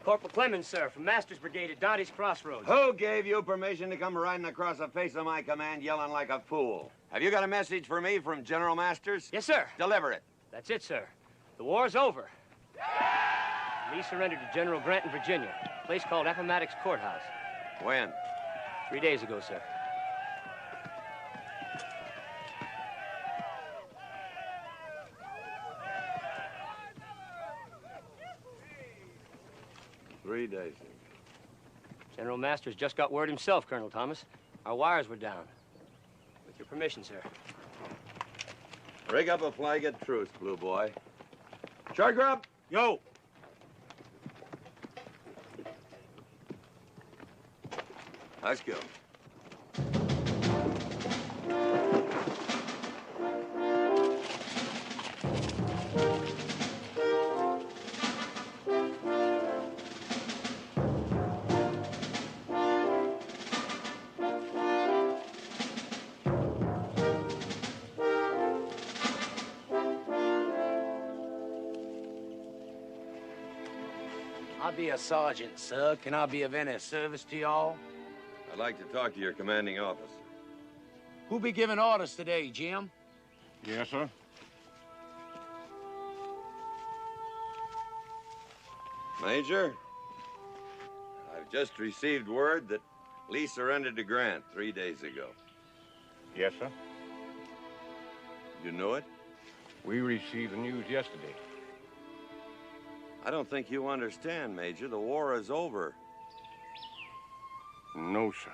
Corporal Clemens, sir, from Master's Brigade at Dante's Crossroads. Who gave you permission to come riding across the face of my command yelling like a fool? Have you got a message for me from General Masters? Yes, sir. Deliver it. That's it, sir. The war's over. Lee surrendered to General Grant in Virginia, a place called Appomattox Courthouse. When? 3 days ago, sir. General Masters just got word himself, Colonel Thomas. Our wires were down. With your permission, sir. Rig up a flag at truce, Blue Boy. Charger up! Yo! Let's go. I'll be a sergeant, sir. Can I be of any service to y'all? I'd like to talk to your commanding officer. Who be giving orders today, Jim? Yes, sir. Major, I've just received word that Lee surrendered to Grant 3 days ago. Yes, sir. You know it? We received the news yesterday. I don't think you understand, Major. The war is over. No, sir.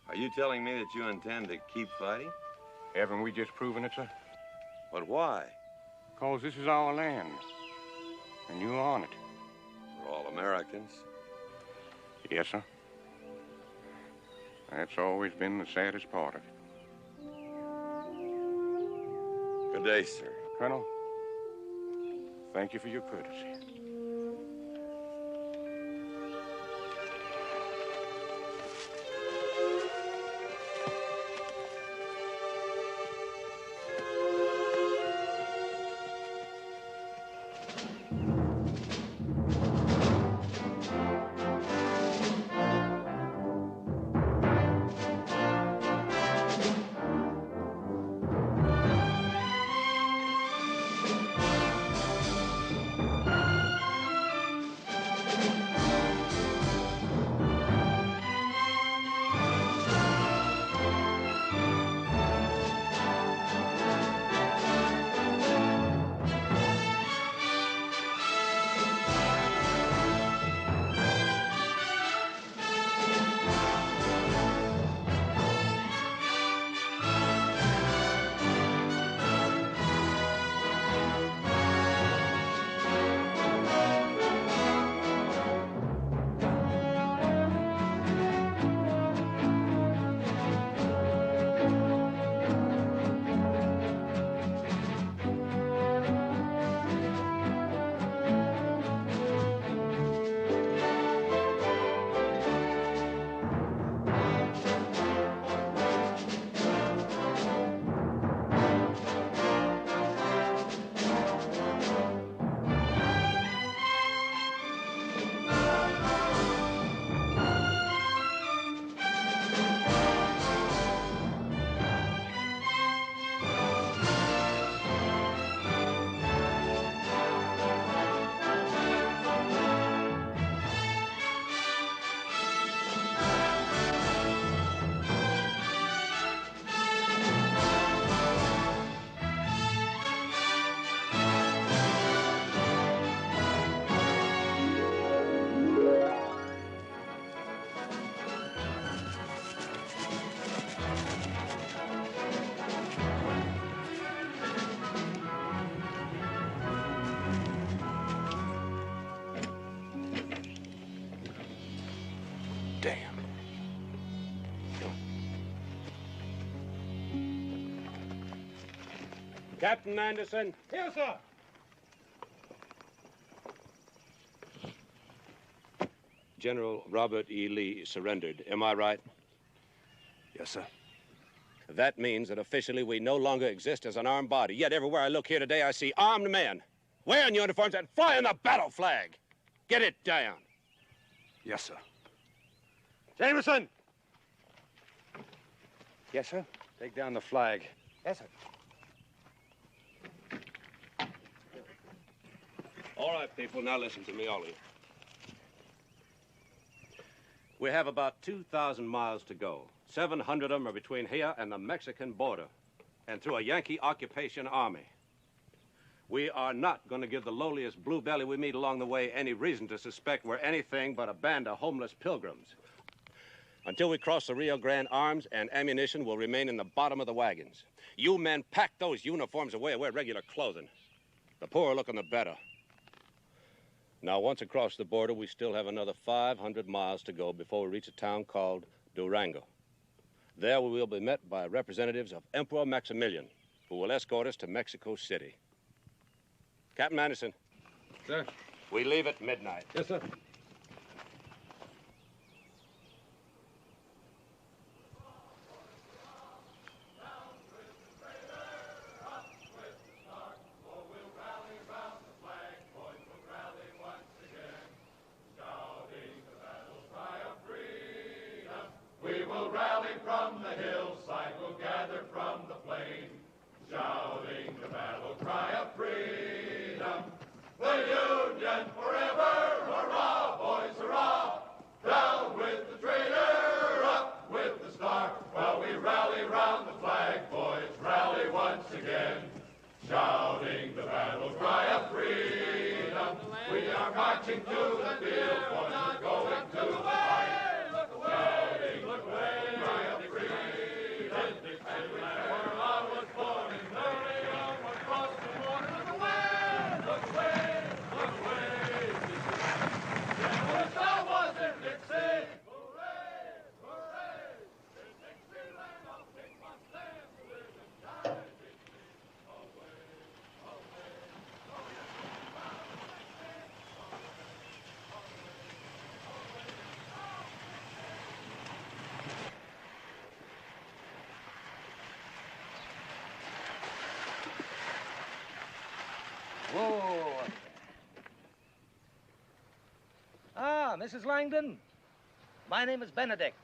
Are you telling me that you intend to keep fighting? Haven't we just proven it, sir? But why? Because this is our land, and you're on it. We're all Americans. Yes, sir. That's always been the saddest part of it. Good day, sir. Colonel, thank you for your courtesy. Captain Anderson. Here, sir. General Robert E. Lee surrendered. Am I right? Yes, sir. That means that officially we no longer exist as an armed body. Yet everywhere I look here today, I see armed men wearing uniforms and flying the battle flag. Get it down. Yes, sir. Jameson! Yes, sir. Take down the flag. Yes, sir. All right, people, now listen to me, all of you. We have about 2,000 miles to go. 700 of them are between here and the Mexican border, and through a Yankee occupation army. We are not going to give the lowliest blue belly we meet along the way any reason to suspect we're anything but a band of homeless pilgrims. Until we cross the Rio Grande, arms and ammunition will remain in the bottom of the wagons. You men pack those uniforms away and wear regular clothing. The poorer looking, the better. Now, once across the border, we still have another 500 miles to go before we reach a town called Durango. There we will be met by representatives of Emperor Maximilian, who will escort us to Mexico City. Captain Anderson. Sir? We leave at midnight. Yes, sir. Whoa. Ah, Mrs. Langdon. My name is Benedict.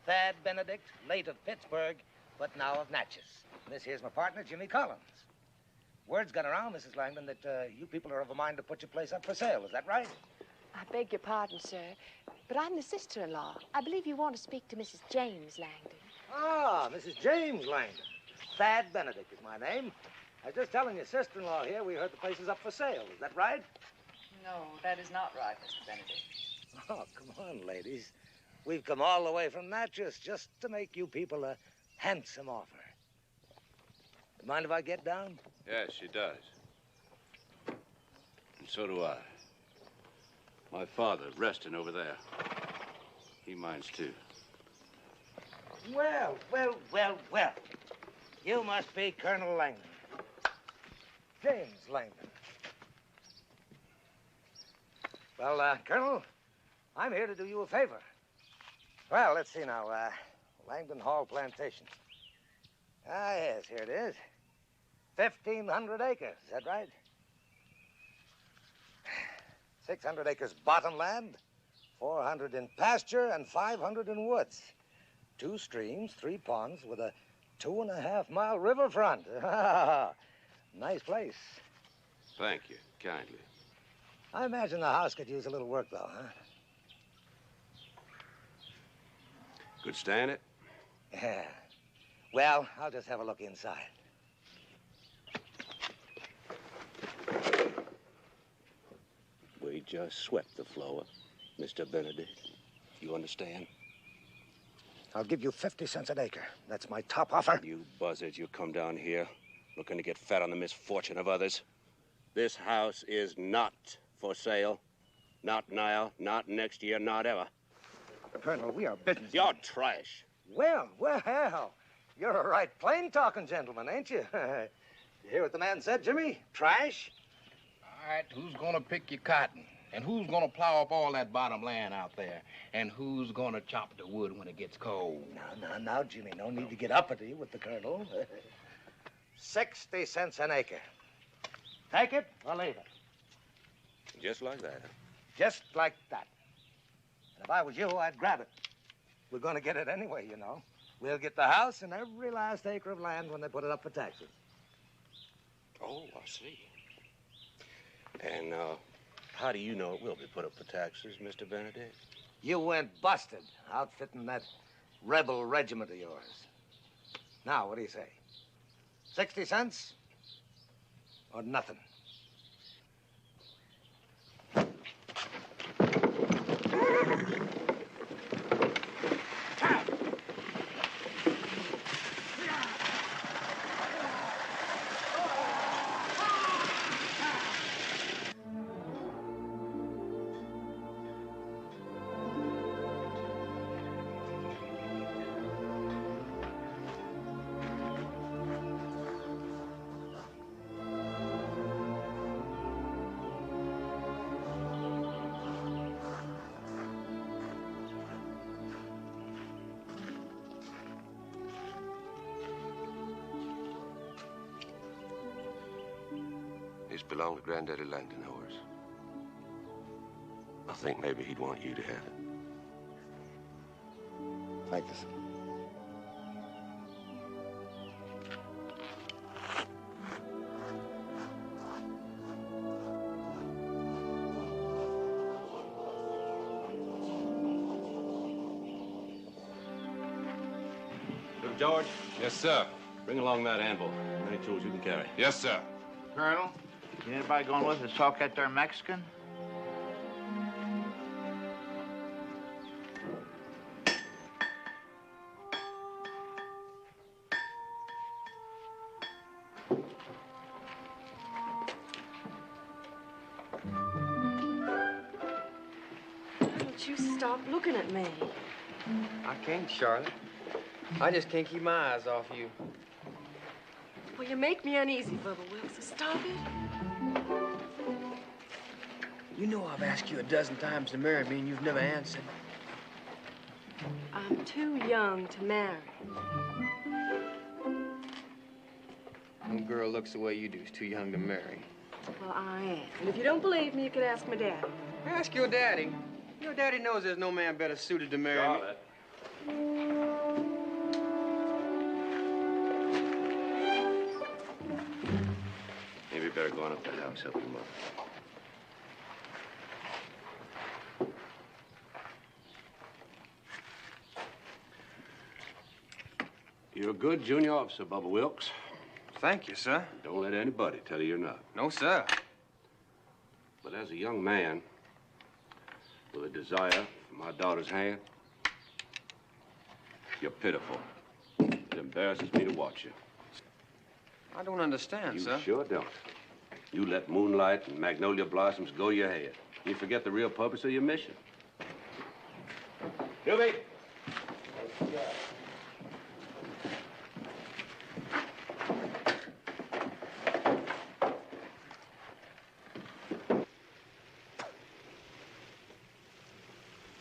Thad Benedict, late of Pittsburgh, but now of Natchez. This here's my partner, Jimmy Collins. Word's got around, Mrs. Langdon, that you people are of a mind to put your place up for sale. Is that right? I beg your pardon, sir, but I'm the sister-in-law. I believe you want to speak to Mrs. James Langdon. Ah, Mrs. James Langdon. Thad Benedict is my name. I was just telling your sister-in-law here we heard the place is up for sale. Is that right? No, that is not right, Mr. Benedict. Oh, come on, ladies. We've come all the way from Natchez just to make you people a handsome offer. Mind if I get down? Yes, she does. And so do I. My father's resting over there. He minds, too. Well. You must be Colonel Langdon. James Langdon. Well, Colonel, I'm here to do you a favor. Well, let's see now. Langdon Hall Plantation. Ah, yes, here it is. 1,500 acres, is that right? 600 acres bottomland, 400 in pasture, and 500 in woods. 2 streams, 3 ponds, with a 2.5-mile riverfront. Nice place. Thank you, kindly. I imagine the house could use a little work, though, huh? Could stand it? Yeah. Well, I'll just have a look inside. We just swept the floor, Mr. Benedict. You understand? I'll give you 50 cents an acre. That's my top offer. You buzzards, you come down here looking to get fat on the misfortune of others. This house is not for sale. Not now, not next year, not ever. Colonel, we are business. You're trash. Well, you're a right plain-talking gentleman, ain't you? You hear what the man said, Jimmy? Trash? All right, who's gonna pick your cotton? And who's gonna plow up all that bottom land out there? And who's gonna chop the wood when it gets cold? Now, Jimmy, no need to get uppity with the Colonel. 60 cents an acre. Take it or leave it. Just like that, huh? Just like that. And if I was you, I'd grab it. We're going to get it anyway, you know. We'll get the house and every last acre of land when they put it up for taxes. Oh, I see. And, how do you know it will be put up for taxes, Mr. Benedict? You went busted outfitting that rebel regiment of yours. Now, what do you say? 60 cents or nothing? This belonged to Granddaddy Langdon, horse. I think maybe he'd want you to have it. Thank you, sir. Little George, Yes, sir. bring along that anvil. Any tools you can carry. Yes, sir. Colonel, anybody going with us to talk that there Mexican? Don't you stop looking at me. I can't, Charlotte. I just can't keep my eyes off you. Well, you make me uneasy, Bubba Wilkes, so stop it. You know I've asked you a dozen times to marry me, and you've never answered. I'm too young to marry. No girl looks the way you do is too young to marry. Well, I am. And if you don't believe me, you can ask my daddy. Ask your daddy. Your daddy knows there's no man better suited to marry me. Maybe better go on up to the house, help your mother. You're a good junior officer, Bubba Wilkes. Thank you, sir. Don't let anybody tell you you're not. No, sir. But as a young man with a desire for my daughter's hand, you're pitiful. It embarrasses me to watch you. I don't understand, sir. You sure don't. You let moonlight and magnolia blossoms go your head. You forget the real purpose of your mission. Gilby!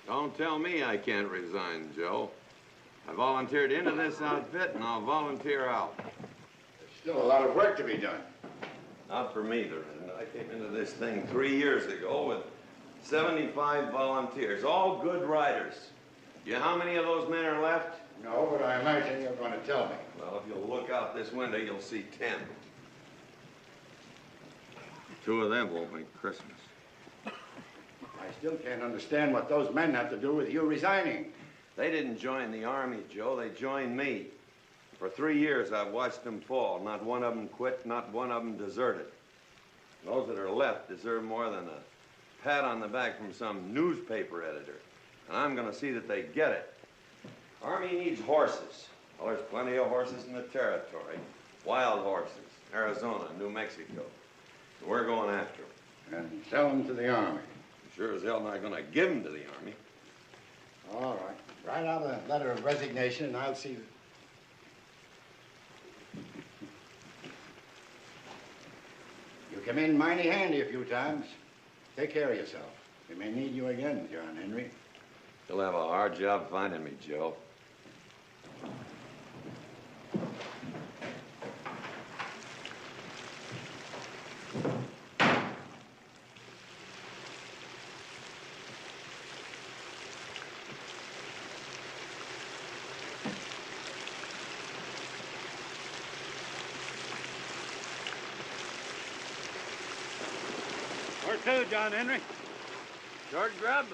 Don't tell me I can't resign, Joe. I volunteered into this outfit, and I'll volunteer out. There's still a lot of work to be done. Not for me, there isn't. I came into this thing 3 years ago with 75 volunteers, all good riders. You know how many of those men are left? No, but I imagine you're going to tell me. Well, if you'll look out this window, you'll see 10. 2 of them won't make Christmas. I still can't understand what those men have to do with you resigning. They didn't join the Army, Joe. They joined me. For 3 years, I've watched them fall. Not one of them quit, not one of them deserted. Those that are left deserve more than a pat on the back from some newspaper editor. And I'm going to see that they get it. Army needs horses. Well, there's plenty of horses in the territory. Wild horses. Arizona, New Mexico. So we're going after them. And sell them to the Army. Sure as hell not going to give them to the Army. All right. Write out a letter of resignation, and I'll see that. You come in mighty handy a few times. Take care of yourself. We may need you again, John Henry. You'll have a hard job finding me, Joe. to, John Henry? Short grub,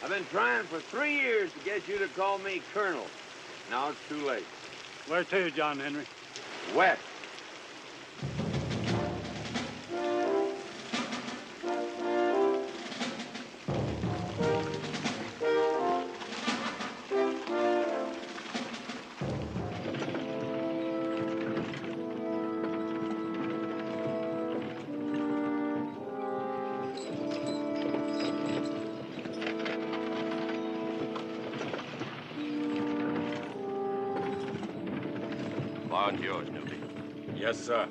I've been trying for 3 years to get you to call me Colonel. Now it's too late. Where to, John Henry? West. Bond's yours, Newby. Yes, sir.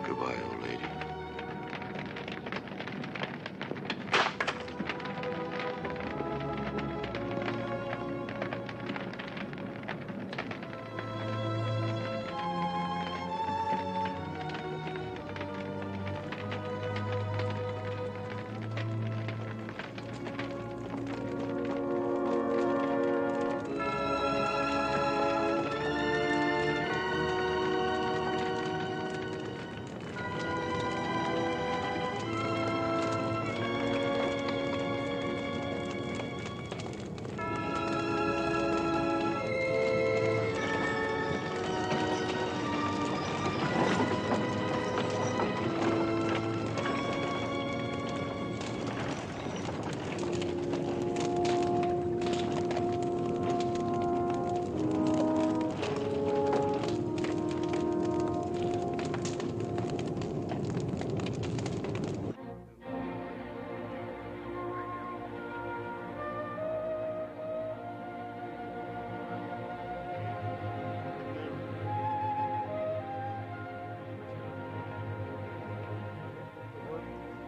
Goodbye, old lady.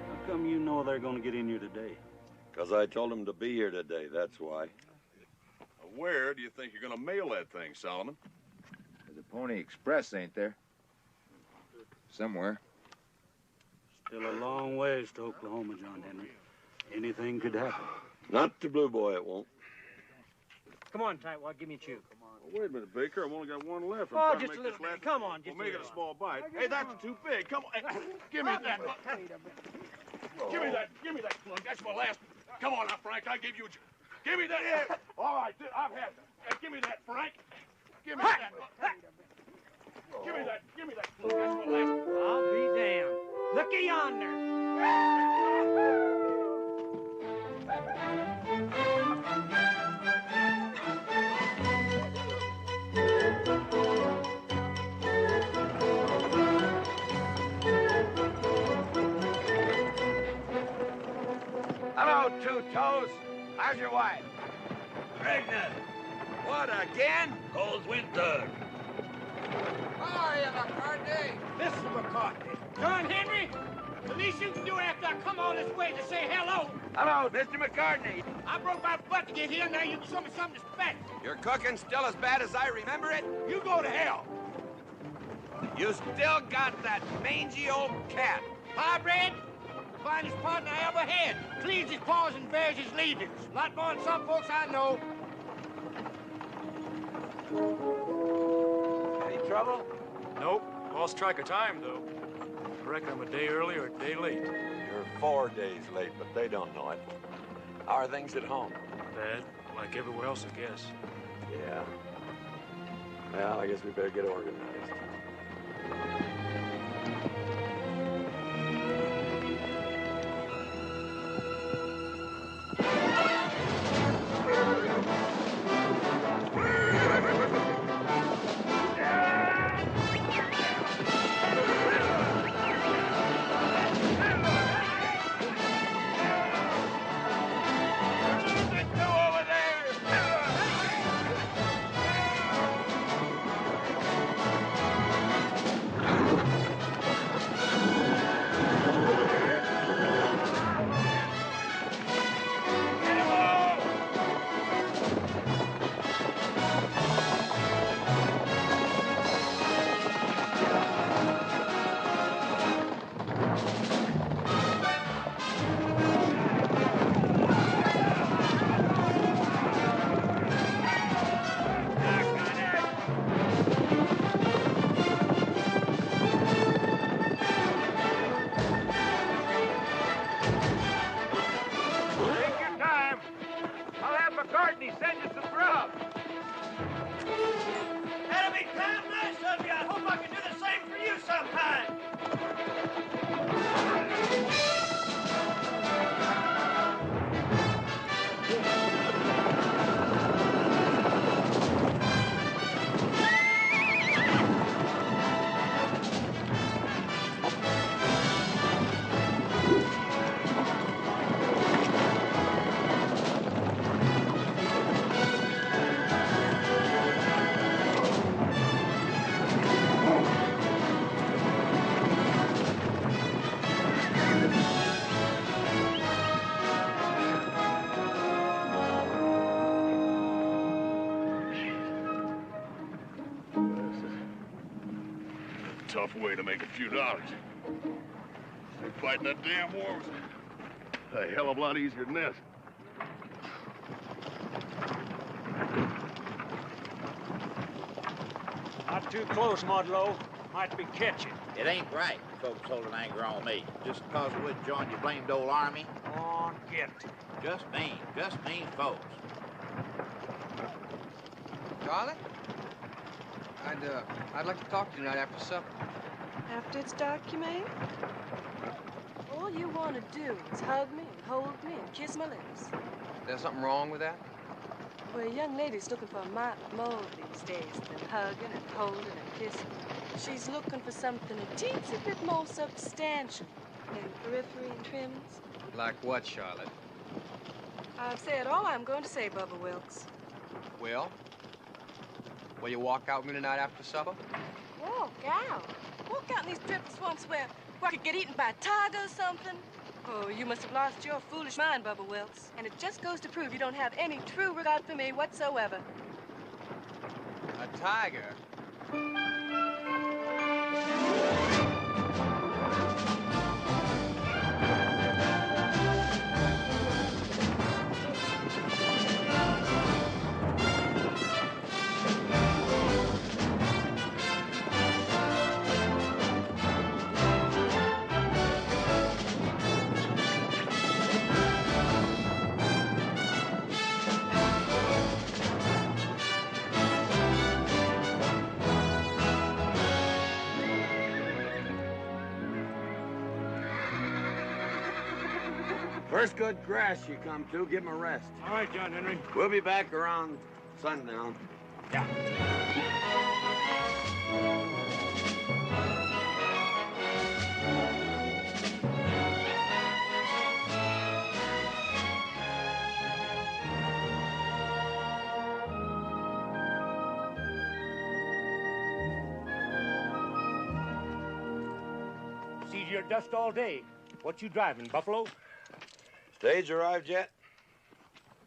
How come you know they're going to get in here today? Because I told them to be here today, that's why. Where do you think you're going to mail that thing, Solomon? There's a Pony Express, ain't there? Somewhere. Still a long ways to Oklahoma, John Henry. Anything could happen. Not to Blue Boy, it won't. Come on, Tightwad, give me a chew. Well, wait a minute, Baker. I've only got one left. Oh, just a little bit. Come on, just We'll make it a small bite. Hey, that's too big. Come on. Hey, give me that. Give me that plug. That's my last. Come on now, Frank. I give you a... Give me that. Yeah. All right, I've had that. Hey, give me that, Frank. Give me that. Give me that. Give me that plug. That's my last. I'll be damned. Looky yonder. Hello, Two Toes. How's your wife? Pregnant. What, again? Cold winter. How are you, McCartney? Mr. McCartney. John Henry, the least you can do after I come all this way to say hello. Hello, Mr. McCartney. I broke my butt to get here, now you can show me something to spec. Your cooking's still as bad as I remember it? You go to hell. You still got that mangy old cat. Pie bread, the finest partner I ever had. Cleans his paws and bears his leavings. A lot more than some folks I know. Any trouble? Nope. Lost track of time, though. I reckon I'm a day early or a day late. You're 4 days late, but they don't know it. How are things at home? Bad. Like everywhere else, I guess. Yeah. Well, I guess we better get organized. Courtney sent you some grub. That'll be damn nice of you. I hope I can do the same for you sometime. Tough way to make a few dollars. Fighting that damn war was a hell of a lot easier than this. Not too close, Mudlow. Might be catching. It ain't right, folks holding anger on me. Just because I wouldn't join your blamed old army. On, get. Just mean folks. Charlotte? I'd like to talk to you tonight after supper. After it's dark, you mean? All you want to do is hug me and hold me and kiss my lips. There's something wrong with that? Well, a young lady's looking for a mite more these days than hugging and holding and kissing. She's looking for something a teensy bit more substantial than periphery and trimmings. Like what, Charlotte? I've said all I'm going to say, Bubba Wilkes. Well, will you walk out with me tonight after supper? Walk out? Walk out in these dreadful swamps where I could get eaten by a tiger or something? Oh, you must have lost your foolish mind, Bubba Wilkes. And it just goes to prove you don't have any true regard for me whatsoever. A tiger? First good grass you come to, give him a rest. All right, John Henry. We'll be back around sundown. Yeah. See your dust all day. What you driving, Buffalo? Stage arrived yet?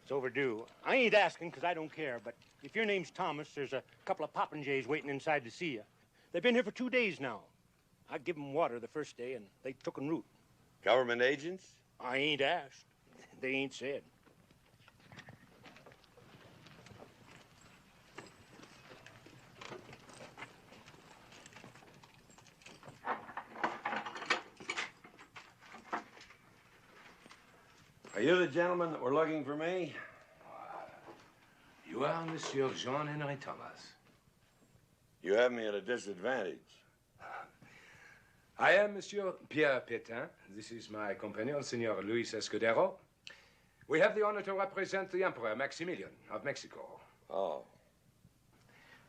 It's overdue. I ain't asking because I don't care, but if your name's Thomas, there's a couple of popinjays waiting inside to see you. They've been here for 2 days now. I give them water the first day, and they took en route. Government agents? I ain't asked. They ain't said. Are you the gentleman that were looking for me? You are Monsieur Jean-Henri Thomas. You have me at a disadvantage. I am Monsieur Pierre Pétain. This is my companion, Senor Luis Escudero. We have the honor to represent the Emperor Maximilian of Mexico. Oh.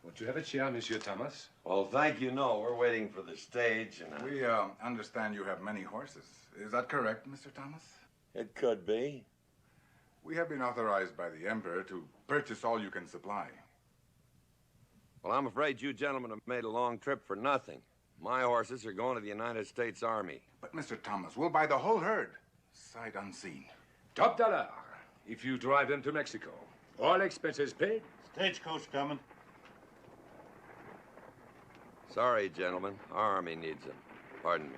Won't you have a chair, Monsieur Thomas? Well, thank you. No, we're waiting for the stage and... We understand you have many horses. Is that correct, Mr. Thomas? It could be. We have been authorized by the Emperor to purchase all you can supply. Well, I'm afraid you gentlemen have made a long trip for nothing. My horses are going to the United States Army. But, Mr. Thomas, we'll buy the whole herd, sight unseen. Top dollar, if you drive them to Mexico. All expenses paid. Stagecoach coming. Sorry, gentlemen. Our army needs them. Pardon me.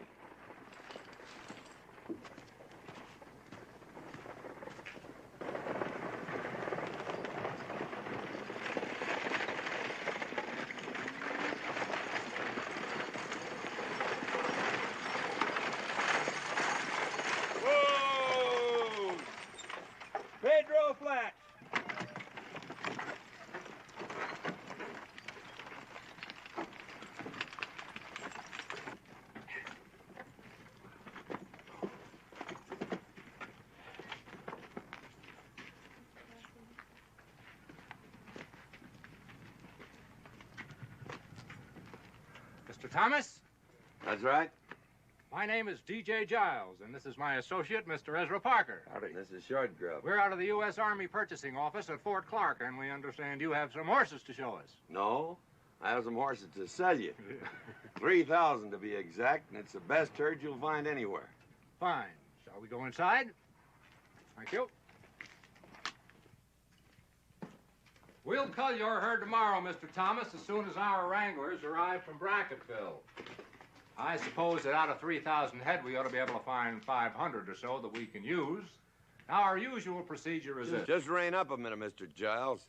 Thomas? That's right. My name is D.J. Giles, and this is my associate, Mr. Ezra Parker. Howdy. This is Short Grub. We're out of the U.S. Army Purchasing Office at Fort Clark, and we understand you have some horses to show us. No, I have some horses to sell you. 3,000 to be exact, and it's the best herd you'll find anywhere. Fine. Shall we go inside? Thank you. We'll cull your herd tomorrow, Mr. Thomas, as soon as our wranglers arrive from Bracketville. I suppose that out of 3,000 head, we ought to be able to find 500 or so that we can use. Now, our usual procedure is this. Just rein up a minute, Mr. Giles.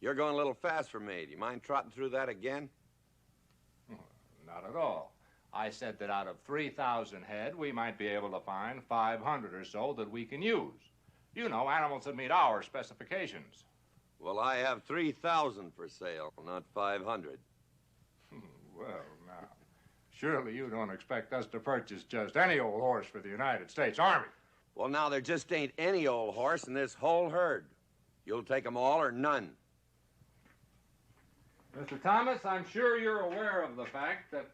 You're going a little fast for me. Do you mind trotting through that again? Not at all. I said that out of 3,000 head, we might be able to find 500 or so that we can use. You know, animals that meet our specifications. Well, I have 3,000 for sale, not 500. Well, now, surely you don't expect us to purchase just any old horse for the United States Army. Well, now, there just ain't any old horse in this whole herd. You'll take them all or none. Mr. Thomas, I'm sure you're aware of the fact that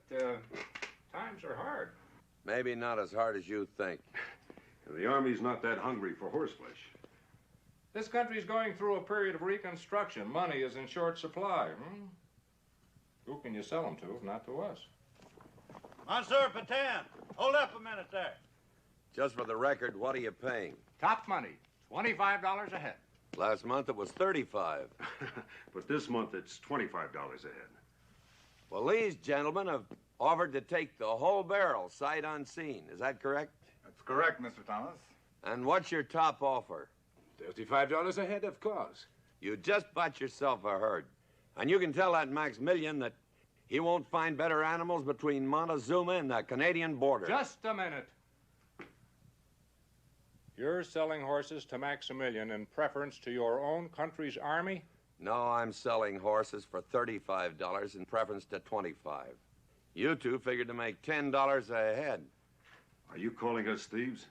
times are hard. Maybe not as hard as you think. The Army's not that hungry for horseflesh. This country's going through a period of reconstruction. Money is in short supply. Who can you sell them to if not to us? Monsieur Patan, hold up a minute there. Just for the record, what are you paying? Top money, $25 a head. Last month it was 35. But this month it's $25 a head. Well, these gentlemen have offered to take the whole barrel, sight unseen. Is that correct? That's correct, Mr. Thomas. And what's your top offer? $35 a head, of course. You just bought yourself a herd. And you can tell that Maximilian that he won't find better animals between Montezuma and the Canadian border. Just a minute. You're selling horses to Maximilian in preference to your own country's army? No, I'm selling horses for $35 in preference to $25. You two figured to make $10 a head. Are you calling us thieves?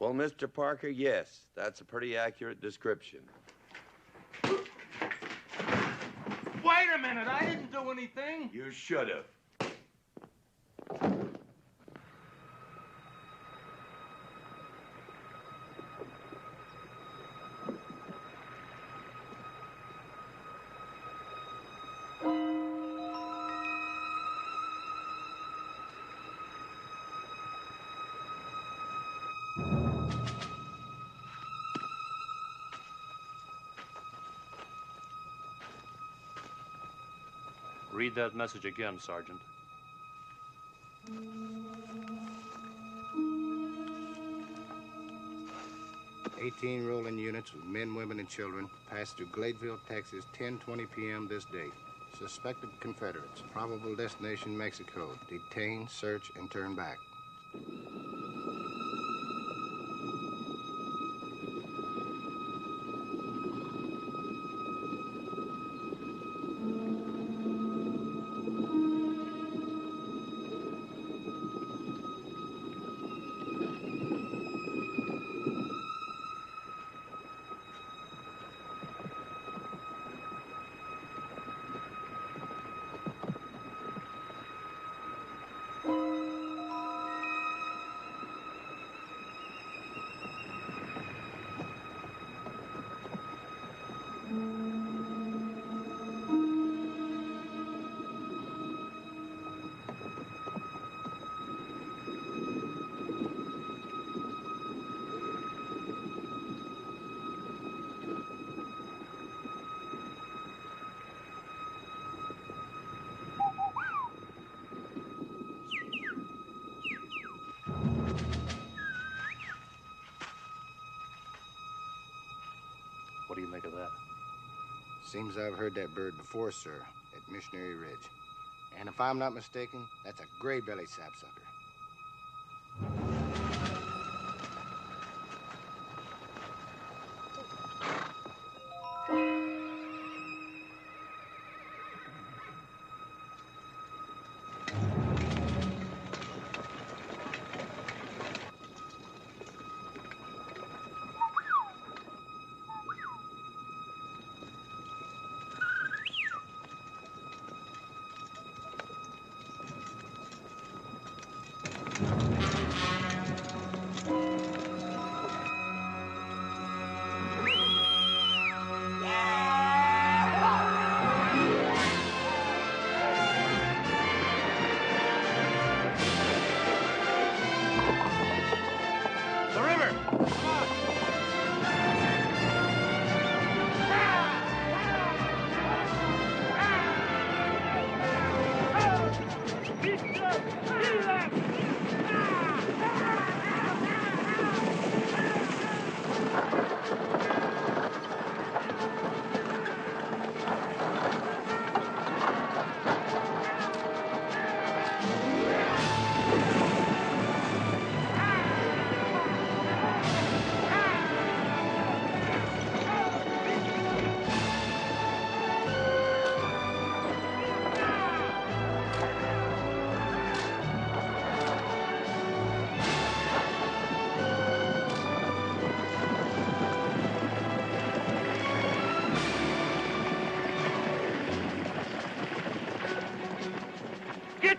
Well, Mr. Parker, yes. That's a pretty accurate description. Wait a minute. I didn't do anything. You should have. Read that message again, Sergeant. "18 rolling units with men, women, and children passed through Gladeville, Texas, 10:20 p.m. this date. Suspected Confederates. Probable destination, Mexico. Detain, search, and turn back." What do you make of that? Seems I've heard that bird before, sir, at Missionary Ridge. And if I'm not mistaken, that's a gray-bellied sapsucker.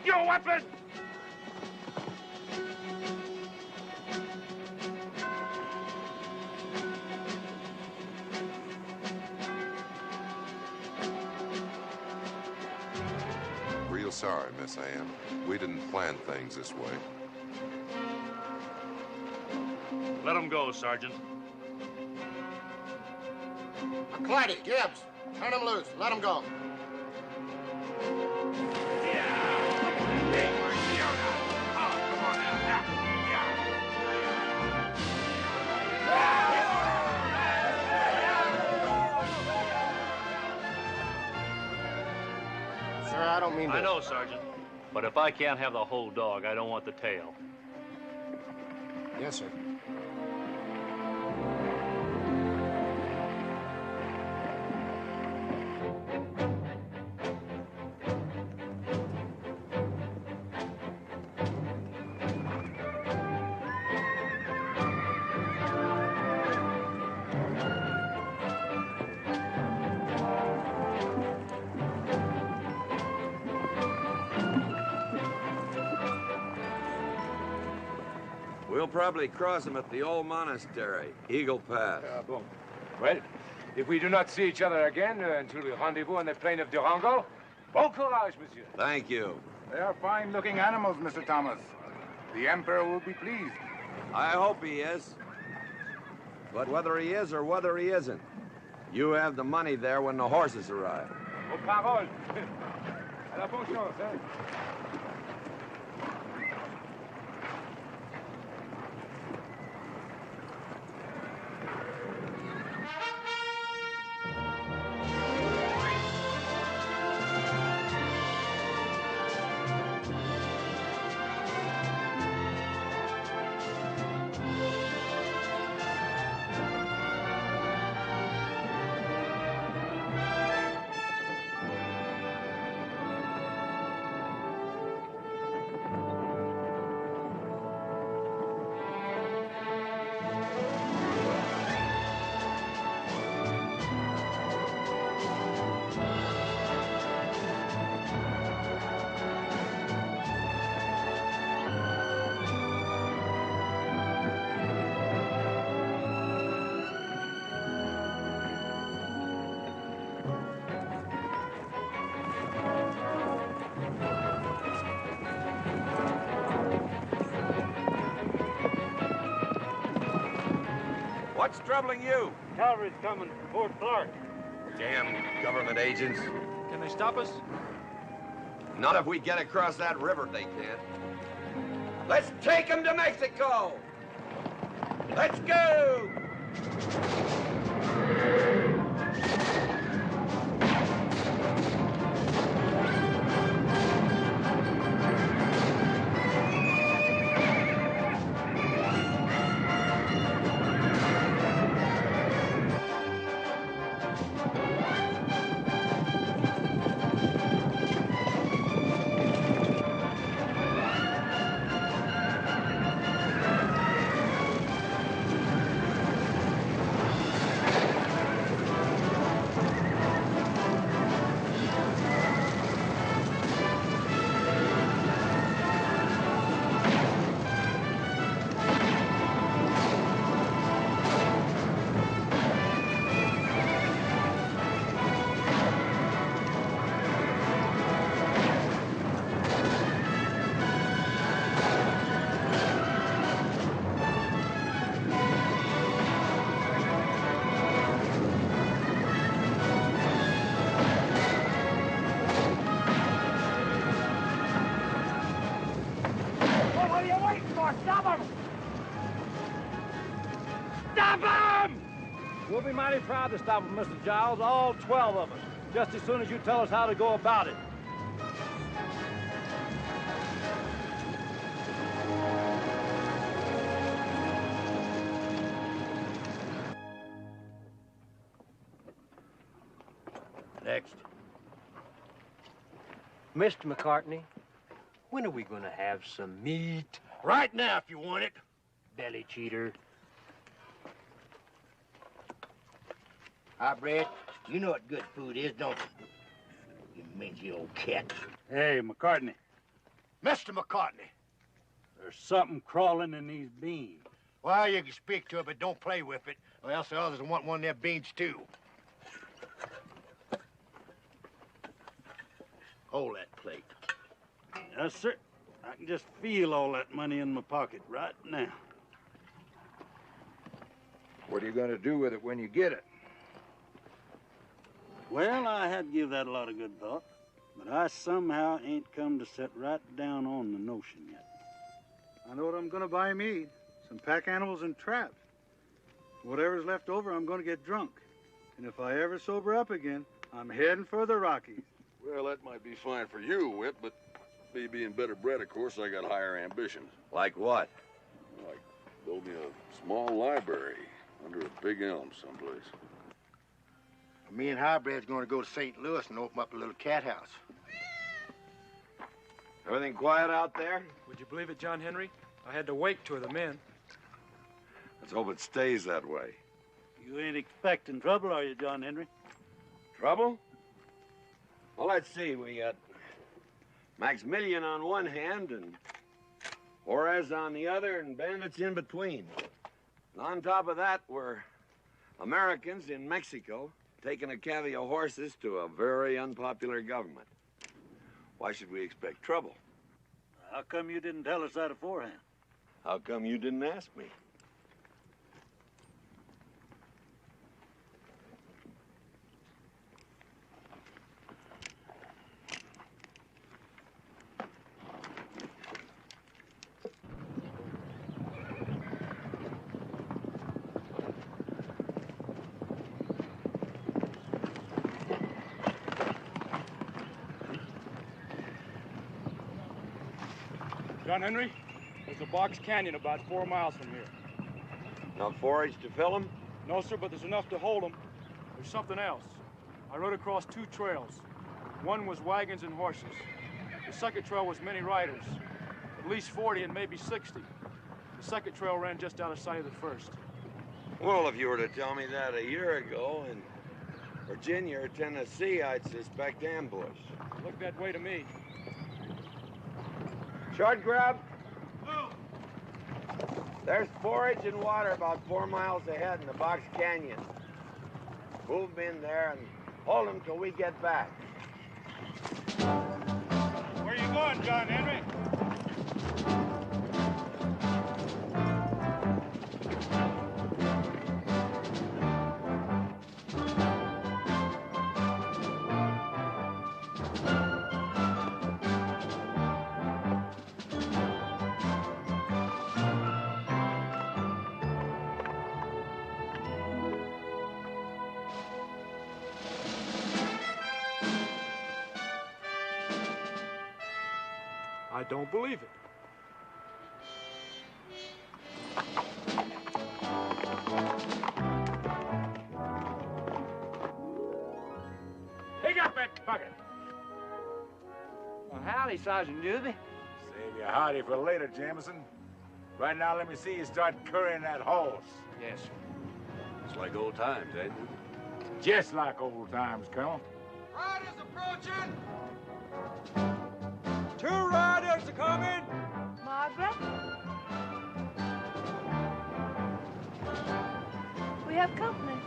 your weapon! Real sorry, Miss Ann. We didn't plan things this way. Let him go, Sergeant. McClatty, Gibbs, turn him loose. Let him go. Sir, I don't mean to... I know, Sergeant. But if I can't have the whole dog, I don't want the tail. Yes, sir. We'll probably cross them at the old monastery, Eagle Pass. Bon. Well, if we do not see each other again until we rendezvous on the plain of Durango, bon courage, monsieur. Thank you. They are fine-looking animals, Mr. Thomas. The Emperor will be pleased. I hope he is. But whether he is or whether he isn't, you have the money there when the horses arrive. Aux paroles. À la bonne chance, hein? What's troubling you? Cavalry's coming from Fort Clark. Damn government agents. Can they stop us? Not if we get across that river, they can't. Let's take them to Mexico! Let's go! We'll be mighty proud to stop him, Mr. Giles, all 12 of us, just as soon as you tell us how to go about it. Next. Mr. McCartney, when are we going to have some meat? Right now, if you want it. Belly cheater. Hi, Brad. You know what good food is, don't you? You mangy old cat. Hey, McCartney. Mr. McCartney. There's something crawling in these beans. Well, you can speak to it, but don't play with it, or else the others will want one of their beans, too. Hold that plate. Yes, sir. I can just feel all that money in my pocket right now. What are you going to do with it when you get it? Well, I had to give that a lot of good thought, but I somehow ain't come to set right down on the notion yet. I know what I'm going to buy me. Some pack animals and traps. Whatever's left over, I'm going to get drunk. And if I ever sober up again, I'm heading for the Rockies. Well, that might be fine for you, Whit, but me being better bred, of course, I got higher ambitions. Like what? Like building a small library under a big elm someplace. Me and Highbred's going to go to St. Louis and open up a little cat house. Everything quiet out there? Would you believe it, John Henry? I had to wake two of the men. Let's hope it stays that way. You ain't expecting trouble, are you, John Henry? Trouble? Well, let's see. We got Maximilian on one hand and Juarez on the other and bandits in between. And on top of that, we're Americans in Mexico taking a cavy of horses to a very unpopular government. Why should we expect trouble? How come you didn't tell us that beforehand? How come you didn't ask me? John Henry, there's a box canyon about 4 miles from here. Enough forage to fill them? No, sir, but there's enough to hold them. There's something else. I rode across 2 trails. One was wagons and horses. The second trail was many riders, at least 40 and maybe 60. The second trail ran just out of sight of the first. Well, if you were to tell me that a year ago in Virginia or Tennessee, I'd suspect ambush. It looked that way to me. Short grub? There's forage and water about 4 miles ahead in the Box Canyon. Move them in there and hold them till we get back. Where you going, John Henry? I don't believe it. Pick up that bucket. Well, howdy, Sergeant Newby. Save your howdy for later, Jameson. Right now, let me see you start currying that horse. Yes, sir. It's like old times, ain't it? Just like old times, Colonel. Riders approaching! 2 riders are coming! Margaret? We have company.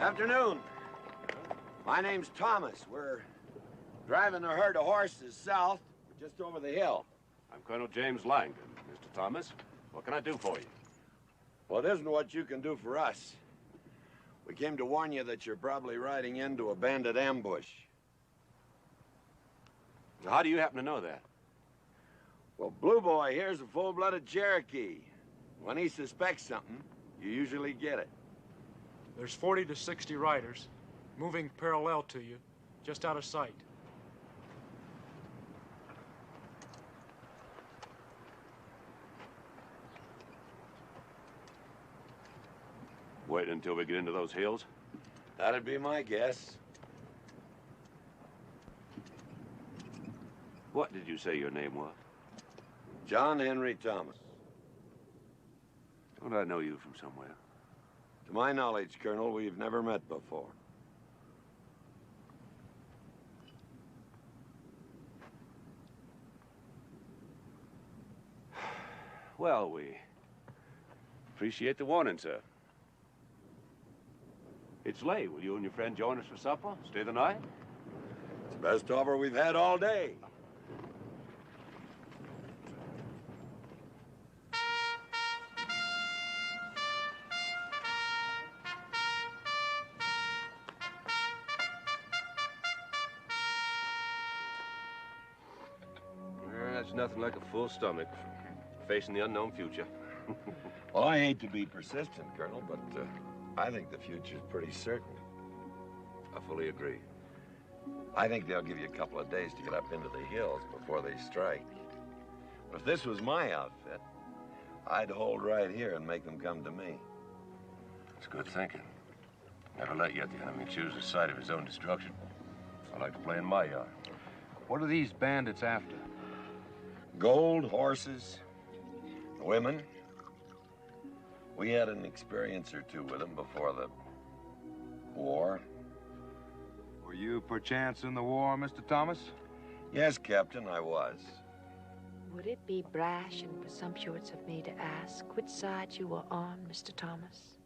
Afternoon. My name's Thomas. We're driving a herd of horses south, just over the hill. I'm Colonel James Langdon. Mr. Thomas, what can I do for you? Well, it isn't what you can do for us. We came to warn you that you're probably riding into a bandit ambush. How do you happen to know that? Well, Blue Boy here's a full-blooded Cherokee. When he suspects something, you usually get it. There's 40 to 60 riders moving parallel to you, just out of sight. Wait until we get into those hills? That'd be my guess. What did you say your name was? John Henry Thomas. Don't I know you from somewhere? To my knowledge, Colonel, we've never met before. Well, we appreciate the warning, sir. It's late. Will you and your friend join us for supper? Stay the night? It's the best offer we've had all day. That's nothing like a full stomach facing the unknown future. Well, I hate to be persistent, Colonel, but I think the future's pretty certain. I fully agree. I think they'll give you a couple of days to get up into the hills before they strike. But if this was my outfit, I'd hold right here and make them come to me. It's good thinking. Never let yet the enemy choose the site of his own destruction. I like to play in my yard. What are these bandits after? Gold, horses, women. We had an experience or two with them before the war. Were you perchance in the war, Mr. Thomas? Yes, Captain, I was. Would it be brash and presumptuous of me to ask which side you were on, Mr. Thomas?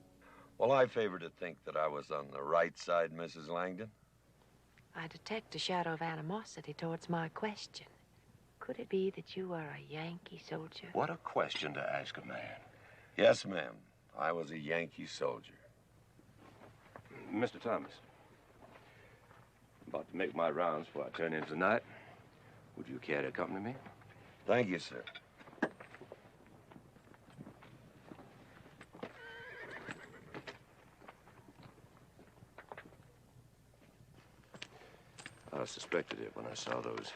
Well, I favor to think that I was on the right side, Mrs. Langdon. I detect a shadow of animosity towards my question. Could it be that you are a Yankee soldier? What a question to ask a man. Yes, ma'am. I was a Yankee soldier. Mr. Thomas, I'm about to make my rounds before I turn in tonight. Would you care to accompany me? Thank you, sir. I suspected it when I saw those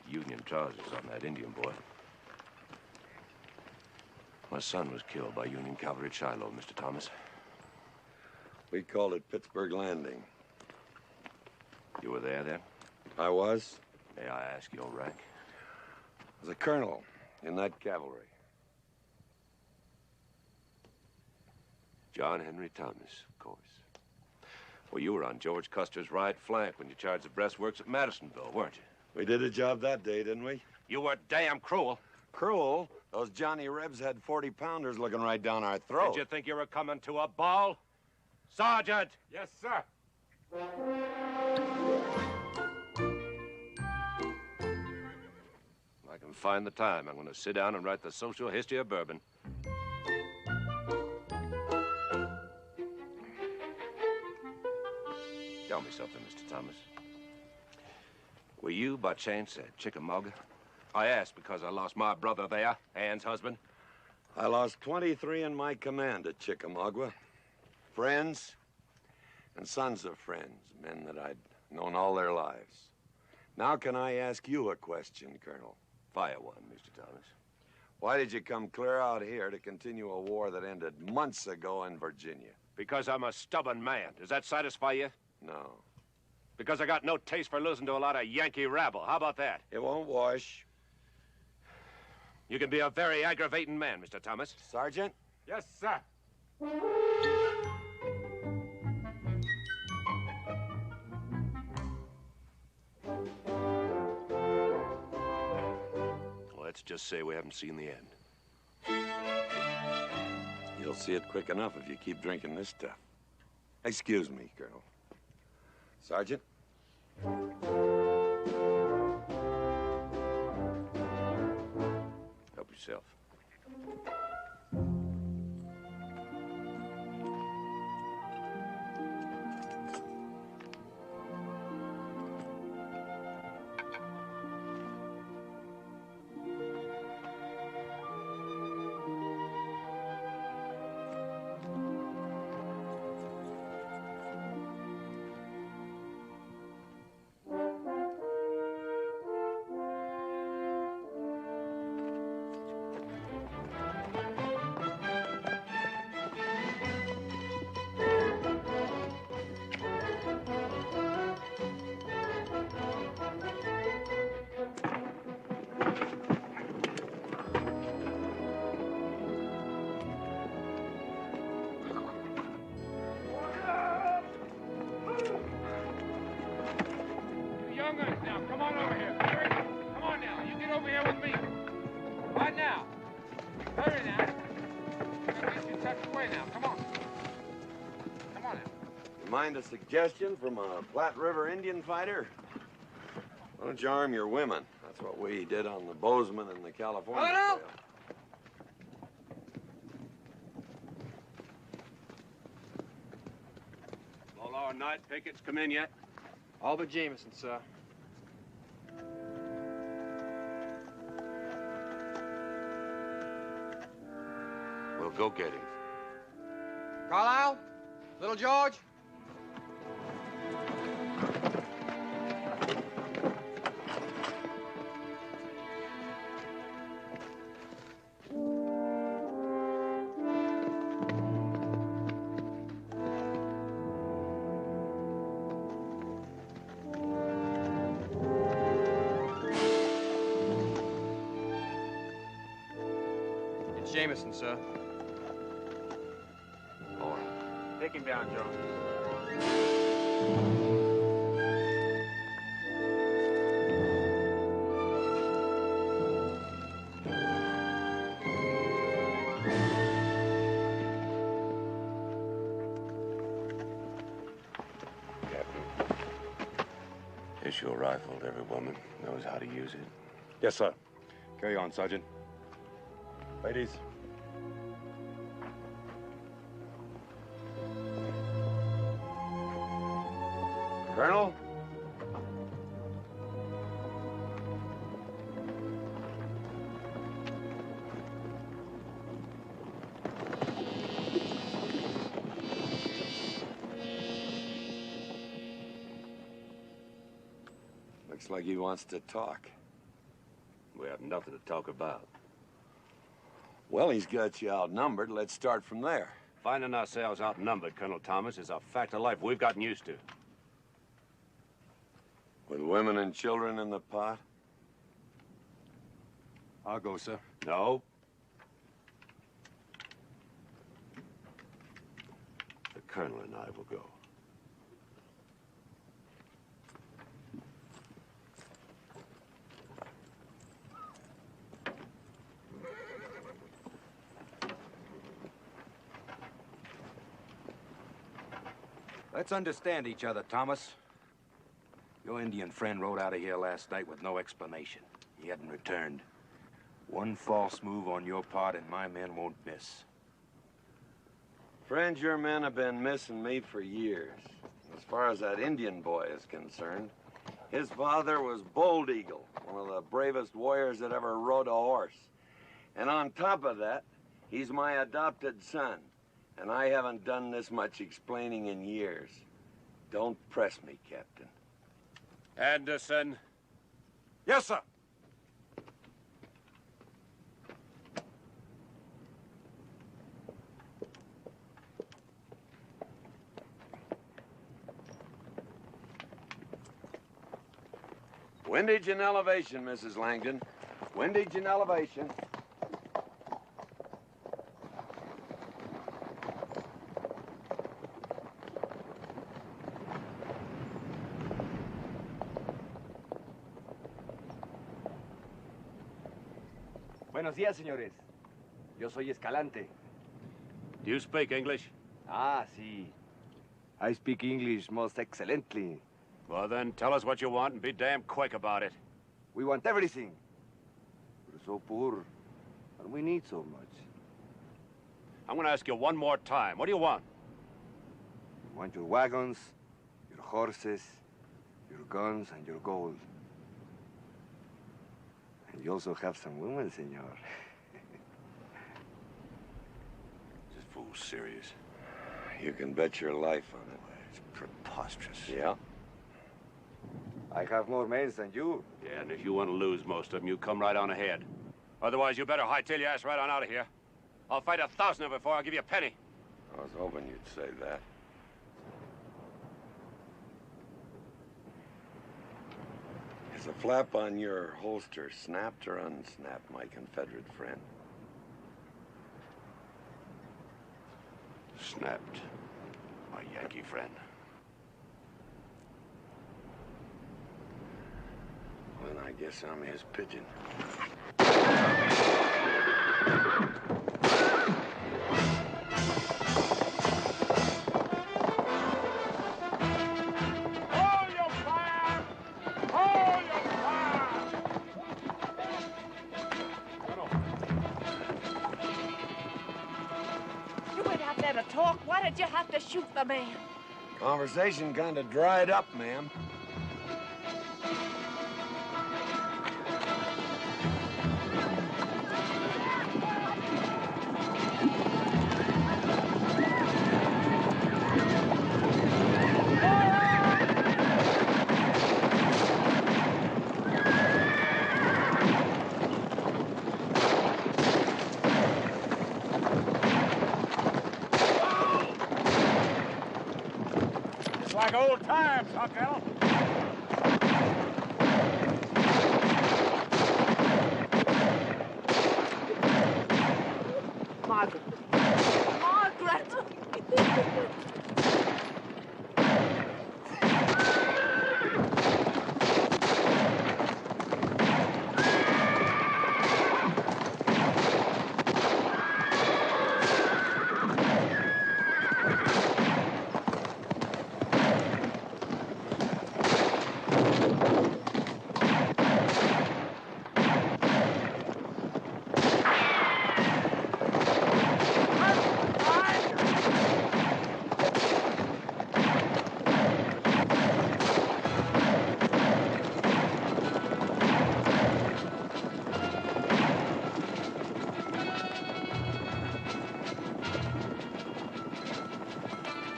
Union trousers on that Indian boy. My son was killed by Union cavalry at Shiloh, Mr. Thomas. We called it Pittsburgh Landing. You were there then? I was. May I ask your rank? I was a colonel in that cavalry. John Henry Thomas, of course. Well, you were on George Custer's right flank when you charged the breastworks at Madisonville, weren't you? We did a job that day, didn't we? You were damn cruel. Cruel? Those Johnny Rebs had 40-pounders looking right down our throat. Did you think you were coming to a ball? Sergeant! Yes, sir. I can find the time. I'm going to sit down and write the social history of bourbon. Tell me something, Mr. Thomas. Were you, by chance, at Chickamauga? I asked because I lost my brother there, Ann's husband. I lost 23 in my command at Chickamauga. Friends and sons of friends, men that I'd known all their lives. Now can I ask you a question, Colonel? Fire one, Mr. Thomas. Why did you come clear out here to continue a war that ended months ago in Virginia? Because I'm a stubborn man. Does that satisfy you? No. Because I got no taste for losing to a lot of Yankee rabble. How about that? It won't wash. You can be a very aggravating man, Mr. Thomas. Sergeant? Yes, sir. Let's just say we haven't seen the end. You'll see it quick enough if you keep drinking this stuff. Excuse me, Colonel. Sergeant? Help yourself. long guns now. Come on over here. Hurry. Come on now. You get over here with me. Right now. Hurry now. I'm gonna get you tucked away now. Come on. Come on now. You mind a suggestion from a Platte River Indian fighter? Why don't you arm your women? That's what we did on the Bozeman and the California Trail. All our night pickets come in yet? All but Jameson, sir. We'll go get him. Carlisle? Little George? It's Jameson, sir. All right. Take him down, Joe. Issue a rifle to every woman knows how to use it. Yes, sir. Carry on, Sergeant. Ladies. Colonel? Looks like he wants to talk. We have nothing to talk about. Well, he's got you outnumbered. Let's start from there. Finding ourselves outnumbered, Colonel Thomas, is a fact of life we've gotten used to. With women and children in the pot? I'll go, sir. No. The Colonel and I will go. Let's understand each other, Thomas. Your Indian friend rode out of here last night with no explanation. He hadn't returned. One false move on your part and my men won't miss. Friend, your men have been missing me for years. As far as that Indian boy is concerned, his father was Bold Eagle, one of the bravest warriors that ever rode a horse. And on top of that, he's my adopted son. And I haven't done this much explaining in years. Don't press me, Captain. Anderson. Yes, sir. Windage and elevation, Mrs. Langdon. Windage and elevation. Buenos días, señores. Yo soy Escalante. Do you speak English? Ah, sí. I speak English most excellently. Well, then, tell us what you want and be damn quick about it. We want everything. We're so poor, and we need so much. I'm going to ask you one more time. What do you want? We want your wagons, your horses, your guns, and your gold. And you also have some women, senor. This fool's serious. You can bet your life on it. It's preposterous. Yeah? I have more men than you. Yeah, and if you want to lose most of them, you come right on ahead. Otherwise, you better hightail your ass right on out of here. I'll fight 1,000 of them before I'll give you a penny. I was hoping you'd say that. Is the flap on your holster snapped or unsnapped, my Confederate friend? Snapped, my Yankee friend. I guess I'm his pigeon. You went out there to talk. Why did you have to shoot the man? Conversation kind of dried up, ma'am. It's like old times, huh, Colonel? Margaret. Margaret!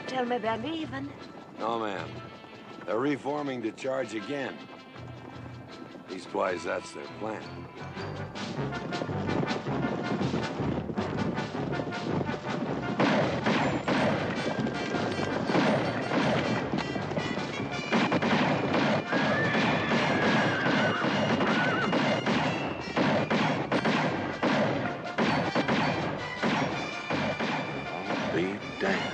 Tell me they're leaving. No, ma'am. They're reforming to charge again. Leastwise, that's their plan. I'll be damned.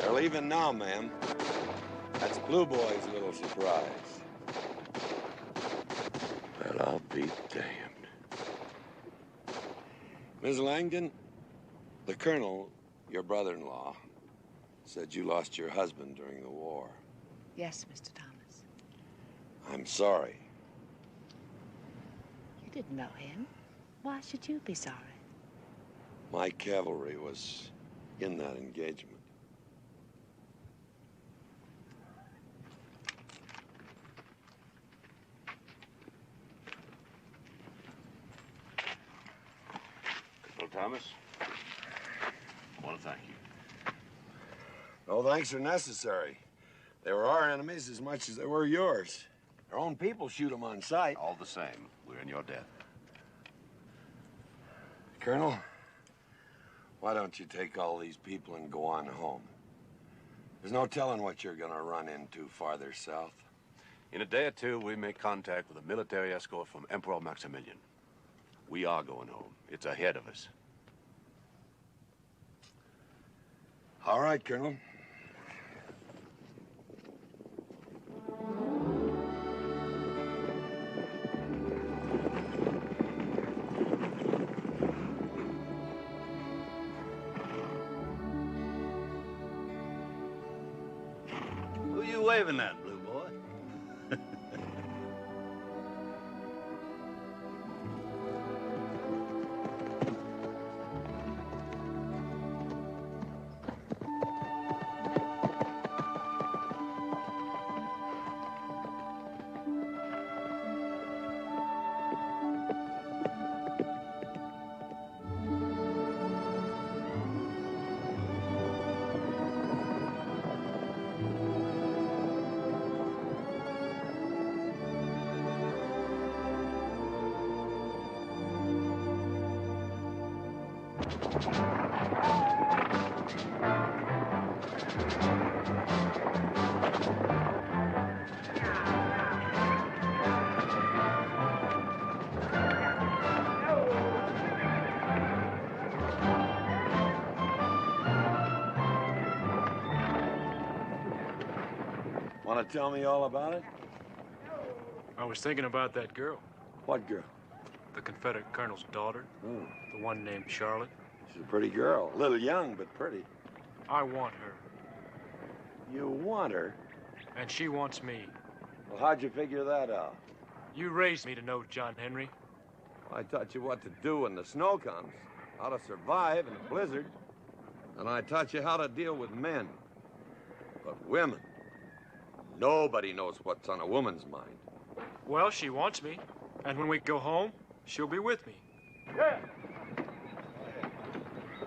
They're leaving now, ma'am. That's Blue Boy's little surprise. Well, I'll be damned. Ms. Langdon, the colonel, your brother-in-law, said you lost your husband during the war. Yes, Mr. Thomas. I'm sorry. You didn't know him. Why should you be sorry? My cavalry was in that engagement. Colonel Thomas, I want to thank you. No thanks are necessary. They were our enemies as much as they were yours. Our own people shoot them on sight. All the same, we're in your debt. Colonel, why don't you take all these people and go on home? There's no telling what you're gonna run into farther south. In a day or two, we make contact with a military escort from Emperor Maximilian. We are going home. It's ahead of us. All right, Colonel. Who you waving at, Blue Boy? Want to tell me all about it? I was thinking about that girl. What girl? The Confederate colonel's daughter. Oh. The one named Charlotte. She's a pretty girl. A little young, but pretty. I want her. You want her? And she wants me. Well, how'd you figure that out? You raised me to know John Henry. I taught you what to do when the snow comes, how to survive in a blizzard, and I taught you how to deal with men. But women, nobody knows what's on a woman's mind. Well, she wants me. And when we go home, she'll be with me. Yeah.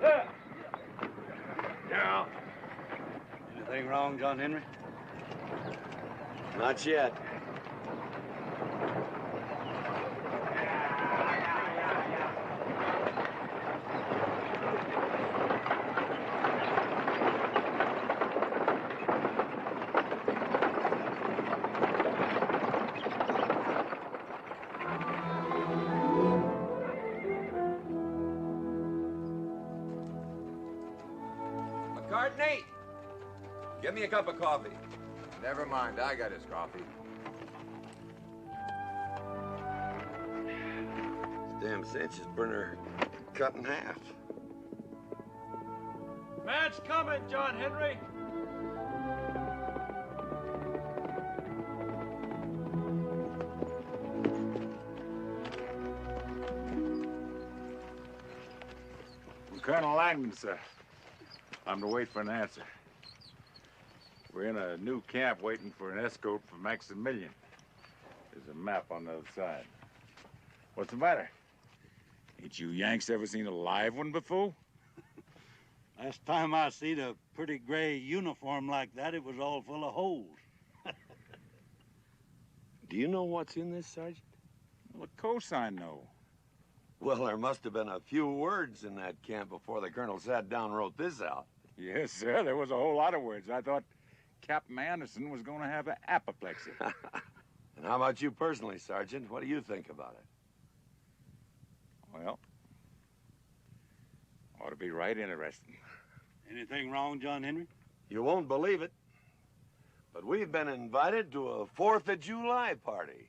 Yeah. Yeah. Anything wrong, John Henry? Not yet. McCartney, give me a cup of coffee. Never mind, I got his coffee. This damn Sanchez burner cut in half. Man's coming, John Henry. Colonel Langdon, sir. I'm to wait for an answer. We're in a new camp waiting for an escort for Maximilian. There's a map on the other side. What's the matter? Ain't you Yanks ever seen a live one before? Last time I seen a pretty gray uniform like that, it was all full of holes. Do you know what's in this, Sergeant? Well, of course I know. Well, there must have been a few words in that camp before the colonel sat down and wrote this out. Yes, sir, there was a whole lot of words. I thought Captain Anderson was going to have an apoplexy. And how about you personally, Sergeant? What do you think about it? Well, ought to be right interesting. Anything wrong, John Henry? You won't believe it, but we've been invited to a 4th of July party.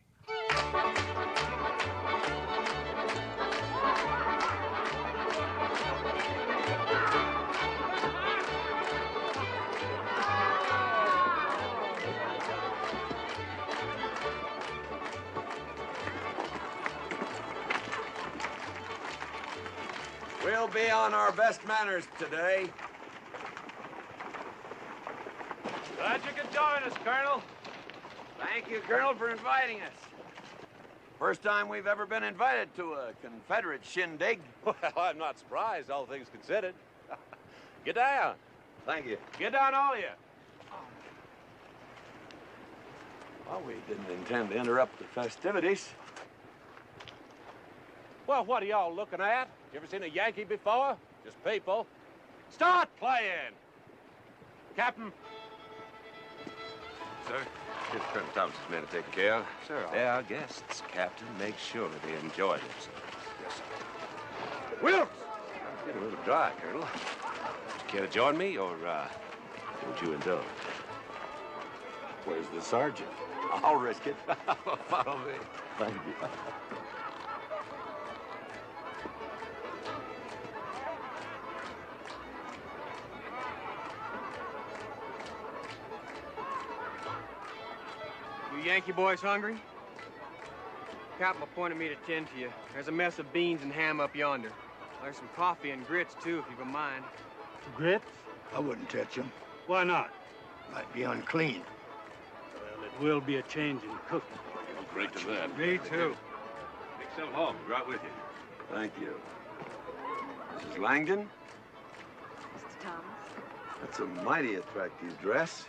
We'll be on our best manners today. Glad you could join us, Colonel. Thank you, Colonel, for inviting us. First time we've ever been invited to a Confederate shindig. Well, I'm not surprised, all things considered. Get down. Thank you. Get down, all of you. Well, we didn't intend to interrupt the festivities. Well, what are y'all looking at? You ever seen a Yankee before? Just people. Start playing! Captain. Sir? It's Colonel Thomas's men to take care of. Sir, They're our guests, Captain. Make sure they enjoy themselves. Yes, sir. Wilkes! I'm getting a little dry, Colonel. Would you care to join me, or would you indulge? Where's the sergeant? I'll risk it. Follow me. Thank you. You Yankee boys hungry? Captain appointed me to tend to you. There's a mess of beans and ham up yonder. There's some coffee and grits, too, if you don't mind. Grits? I wouldn't touch them. Why not? Might be unclean. Well, it will be a change in cooking. I'll drink to that. Me too. Take some home. Right with you. Thank you. Mrs. Langdon? Mr. Thomas? That's a mighty attractive dress.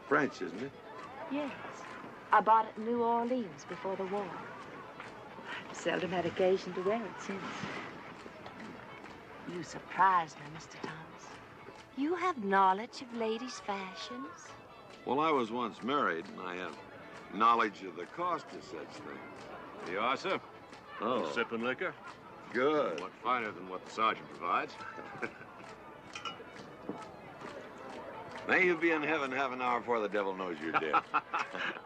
French, isn't it? Yes. I bought it in New Orleans before the war. I've seldom had occasion to wear it since. You surprise me, Mr. Thomas. You have knowledge of ladies' fashions? Well, I was once married, and I have knowledge of the cost of such things. You are, sir? Oh. Sipping liquor? Good. What finer than what the sergeant provides? May you be in heaven half an hour before the devil knows you're dead.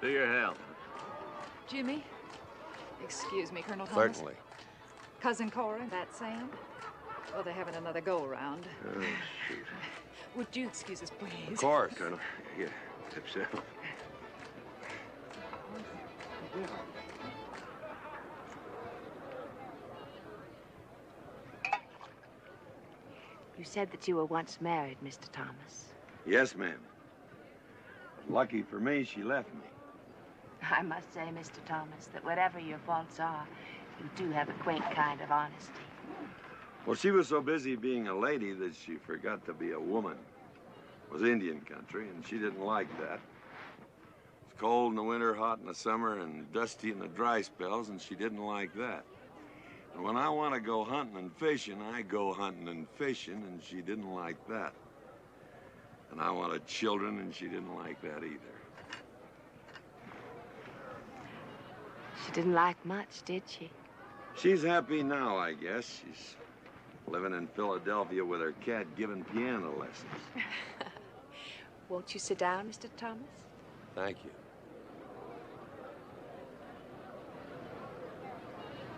To your health. Jimmy? Excuse me, Colonel Thomas. Certainly. Cousin Cora, that Sam? Oh, they're having another go-around. Oh, shoot. Would you excuse us, please? Of course. Colonel. Here, tip yourself. You said that you were once married, Mr. Thomas. Yes, ma'am. Lucky for me, she left me. I must say, Mr. Thomas, that whatever your faults are, you do have a quaint kind of honesty. Well, she was so busy being a lady that she forgot to be a woman. It was Indian country, and she didn't like that. It's cold in the winter, hot in the summer, and dusty in the dry spells, and she didn't like that. And when I want to go hunting and fishing, I go hunting and fishing, and she didn't like that. And I wanted children, and she didn't like that either. She didn't like much, did she? She's happy now, I guess. She's living in Philadelphia with her cat giving piano lessons. Won't you sit down, Mr. Thomas? Thank you.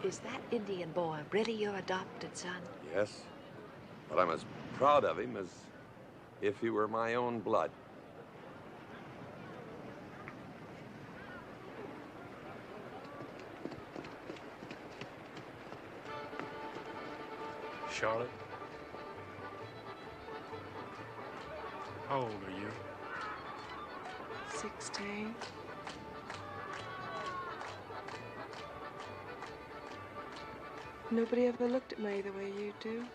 Is that Indian boy really your adopted son? Yes, but I'm as proud of him as if he were my own blood. Charlotte? How old are you? 16. Nobody ever looked at me the way you do.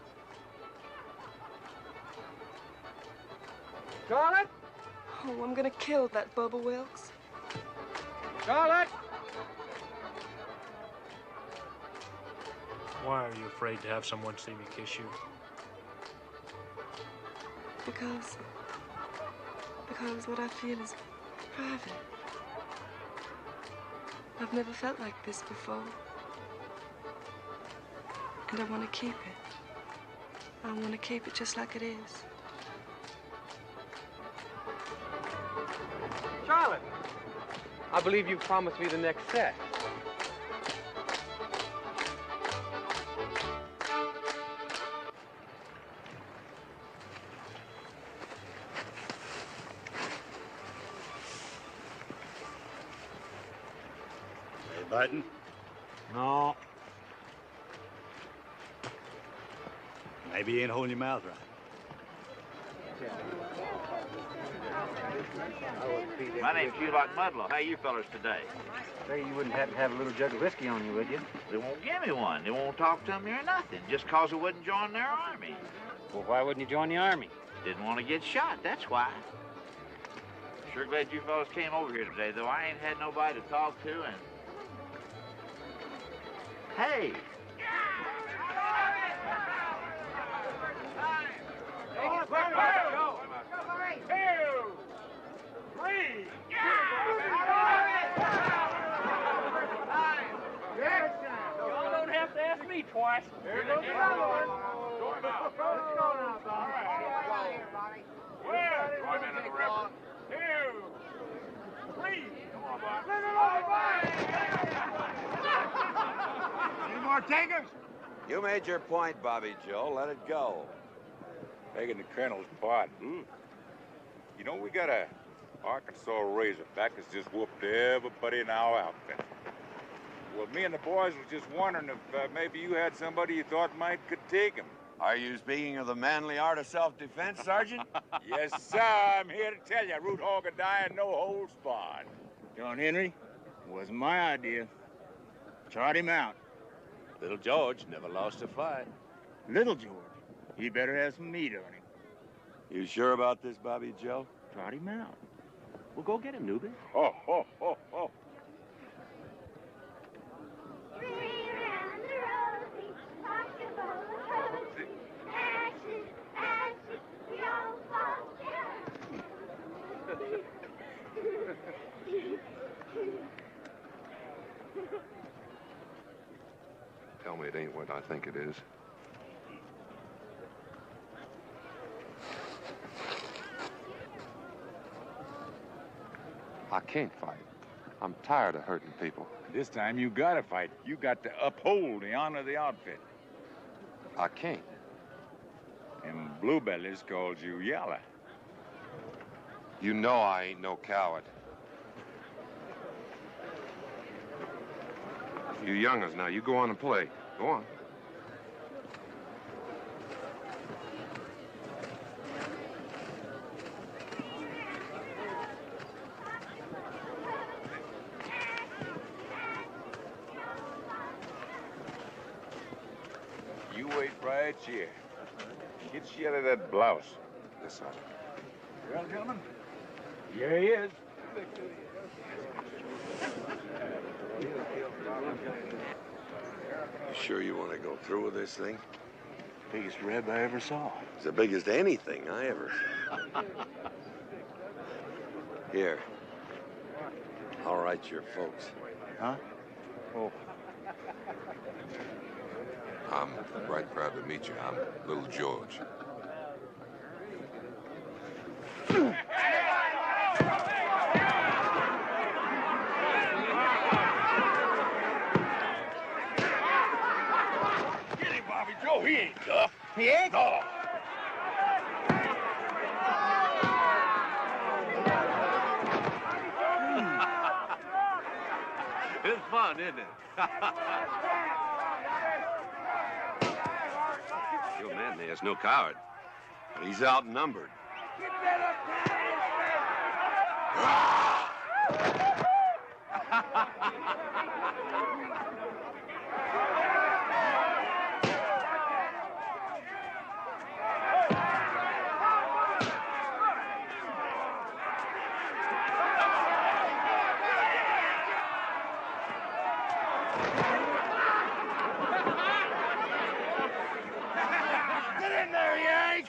Charlotte? Oh, I'm gonna kill that Bubba Wilkes. Charlotte! Why are you afraid to have someone see me kiss you? Because what I feel is private. I've never felt like this before. And I want to keep it. I want to keep it just like it is. Charlotte, I believe you promised me the next set. Hey, biting? No. Maybe you ain't holding your mouth right. My name's Hugh Mudlow. How you fellas today? Say, you wouldn't happen to have a little jug of whiskey on you, would you? They won't give me one. They won't talk to me or nothing, just 'cause I wouldn't join their army. Well, why wouldn't you join the army? Didn't want to get shot, that's why. Sure glad you fellas came over here today, though. I ain't had nobody to talk to, and... Hey! Y'all don't have to ask me twice. Here goes another one. Let's go now, Bobby. Well, join in the river. 2, 3. Come on, Bob. Any more takers? You made your point, Bobby Joe. Let it go. Begging the colonel's pardon. You know, we got a Arkansas Razorback that's just whooped everybody in our outfit. Well, me and the boys was just wondering if maybe you had somebody you thought could take him. Are you speaking of the manly art of self-defense, Sergeant? Yes, sir. I'm here to tell you, root hog or die and no holds barred. John Henry, it wasn't my idea. Trot him out. Little George never lost a fight. Little George, he better have some meat on him. You sure about this, Bobby Joe? Trot him out. Well, go get him, newbie. Ho, ho, ho, ho. Tell me it ain't what I think it is. I can't fight. I'm tired of hurting people. This time you gotta fight. You got to uphold the honor of the outfit. I can't. And Bluebellies called you Yalla. You know I ain't no coward. You youngers now, you go on and play. Go on. You wait right here. Get she out of that blouse. Yes, sir. Well, gentlemen, here he is. You sure you want to go through with this thing? Biggest reb I ever saw. It's the biggest anything I ever saw. Here. I'll write your folks. Huh? Oh. I'm right proud to meet you. I'm Little George. Get him, Bobby Joe. He ain't tough. He ain't? No. It's fun, isn't it? Your man there's no coward. But he's outnumbered. Get in there, Yank!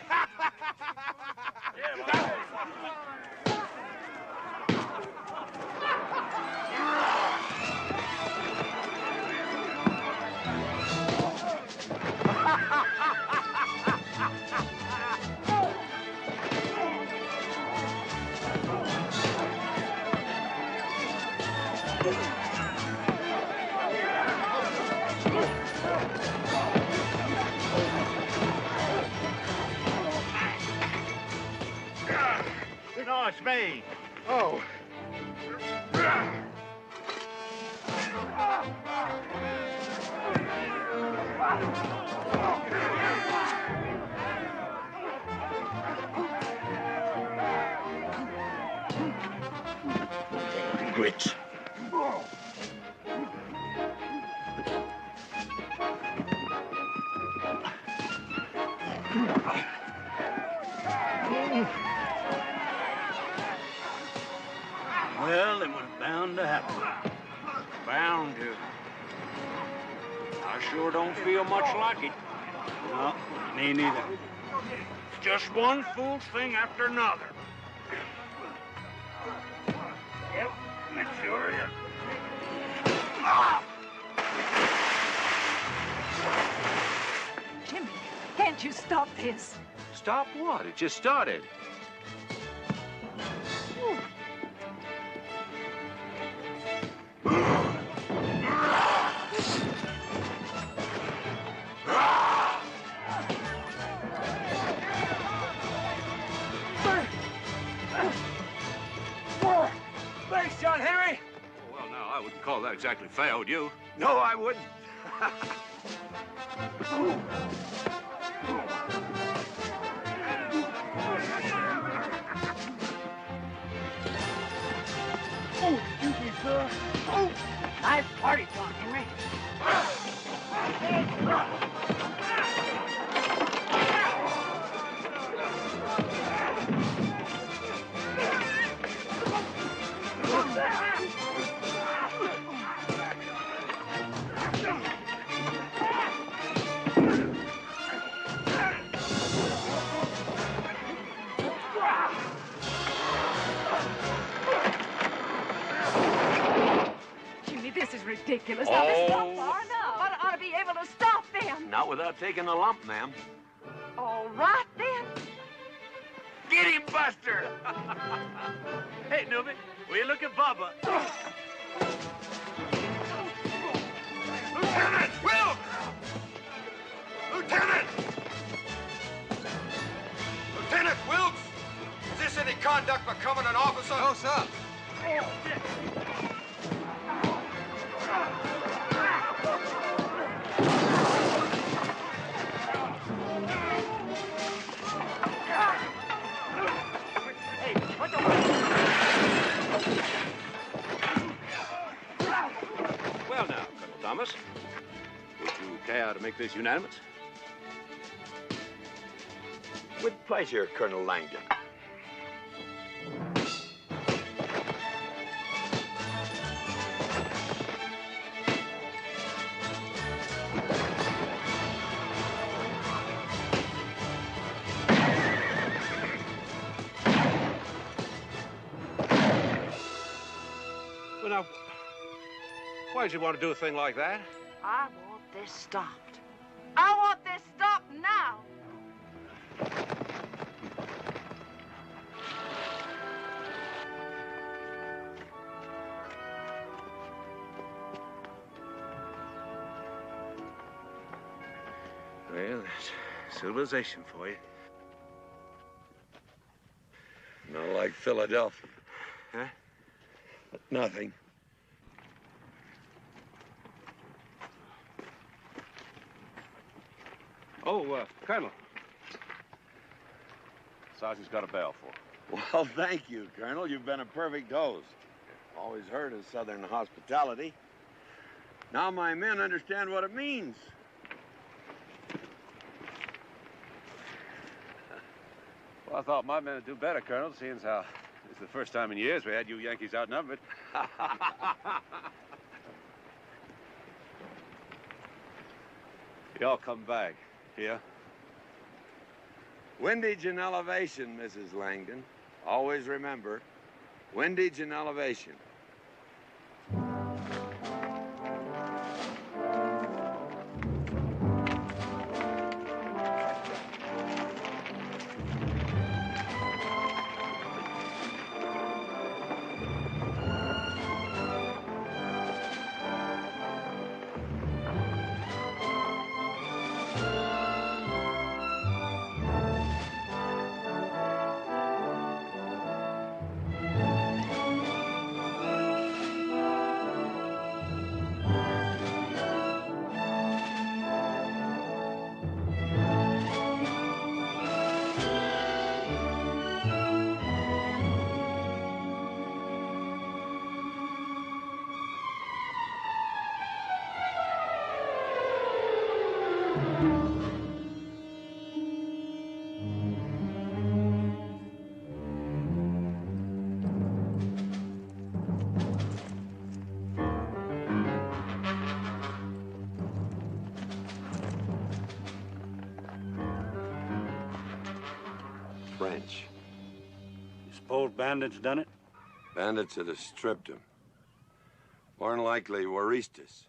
No, it's me. Oh. Grits. Well, it was bound to happen. Bound to. I sure don't feel much like it. No, me neither. Just one fool thing after another. Yep, that's sure is. Jimmy, can't you stop this? Stop what? It just started. Thanks, John Henry. Well, now, I wouldn't call that exactly fair, would you? No, I wouldn't. Oh, excuse me, sir. Oh, nice party, John Henry. Jimmy, this is ridiculous. Now, this is not far enough. Ought to be able able to stop them. Not without taking a lump, ma'am. All right, then. Get him, Buster! Hey, Newman, will you look at Bubba? Lieutenant Wilkes! Lieutenant! Lieutenant Wilkes! Is this any conduct becoming an officer? No, sir. Well, now, Colonel Thomas, would you care to make this unanimous? With pleasure, Colonel Langdon. Well, now, why'd you want to do a thing like that? I want this stopped. I want this stopped now. Well, that's civilization for you. Not like Philadelphia. Huh? Nothing. Oh, Colonel. Sergeant's got a bell for you. Well, thank you, Colonel. You've been a perfect host. Always heard of Southern hospitality. Now my men understand what it means. Well, I thought my men would do better, Colonel, seeing as how it's the first time in years we had you Yankees outnumbered. Y'all come back. Here? Windage and elevation, Mrs. Langdon. Always remember, windage and elevation. French. You suppose bandits done it? Bandits that have stripped him. More than likely, Waristas.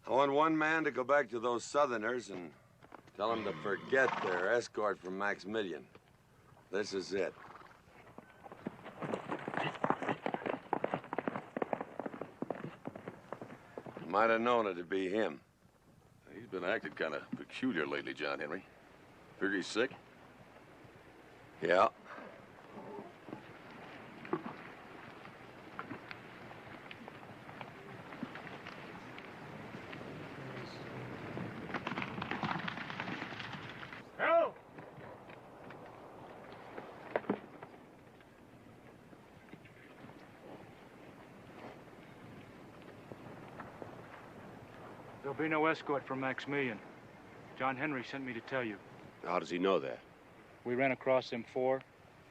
I want one man to go back to those Southerners and tell them to forget their escort from Maximilian. This is it. Might have known it'd be him. He's been acting kind of peculiar lately, John Henry. Figure he's sick? Yeah. Help! There'll be no escort from Maximilian. John Henry sent me to tell you. How does he know that? We ran across them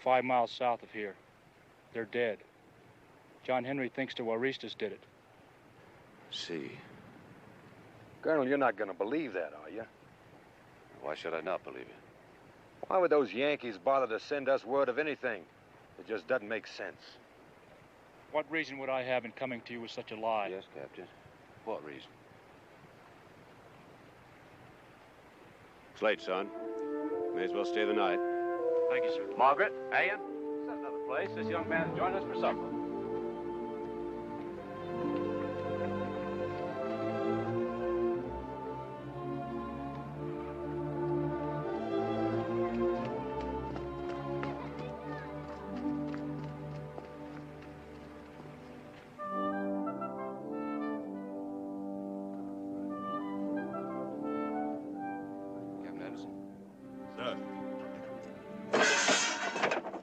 5 miles south of here. They're dead. John Henry thinks the Waristas did it. See. Colonel, you're not going to believe that, are you? Why should I not believe it? Why would those Yankees bother to send us word of anything? It just doesn't make sense. What reason would I have in coming to you with such a lie? Yes, Captain. What reason? It's late, son. May as well stay the night. Thank you, sir. Margaret, Ann, set another place. This young man's joined us for supper.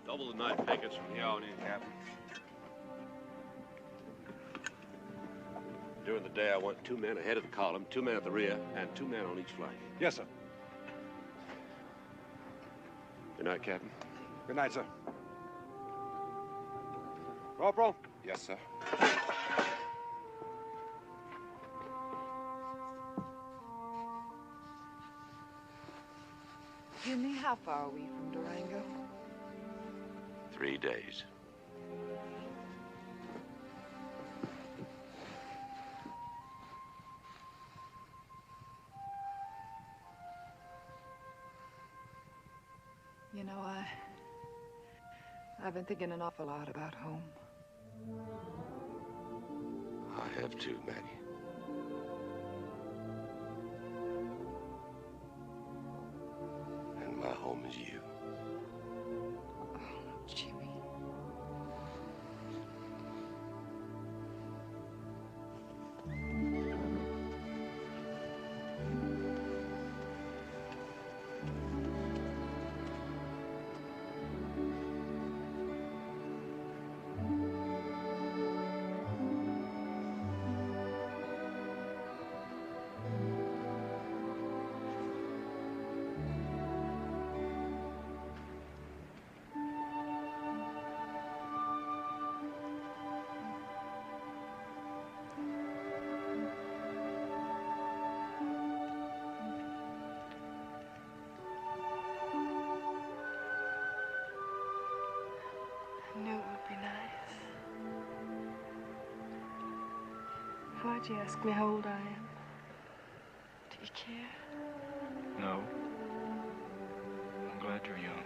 Double the night pickets from here on in, Captain. During the day, I want 2 men ahead of the column, 2 men at the rear, and 2 men on each flank. Yes, sir. Good night, Captain. Good night, sir. Corporal? Yes, sir. Jimmy, how far are we from Durango? 3 days. You know, I've been thinking an awful lot about home. I have too, Maggie. And my home is you. Oh, Jimmy. I knew it would be nice. Why'd you ask me how old I am? Do you care? No. I'm glad you're young.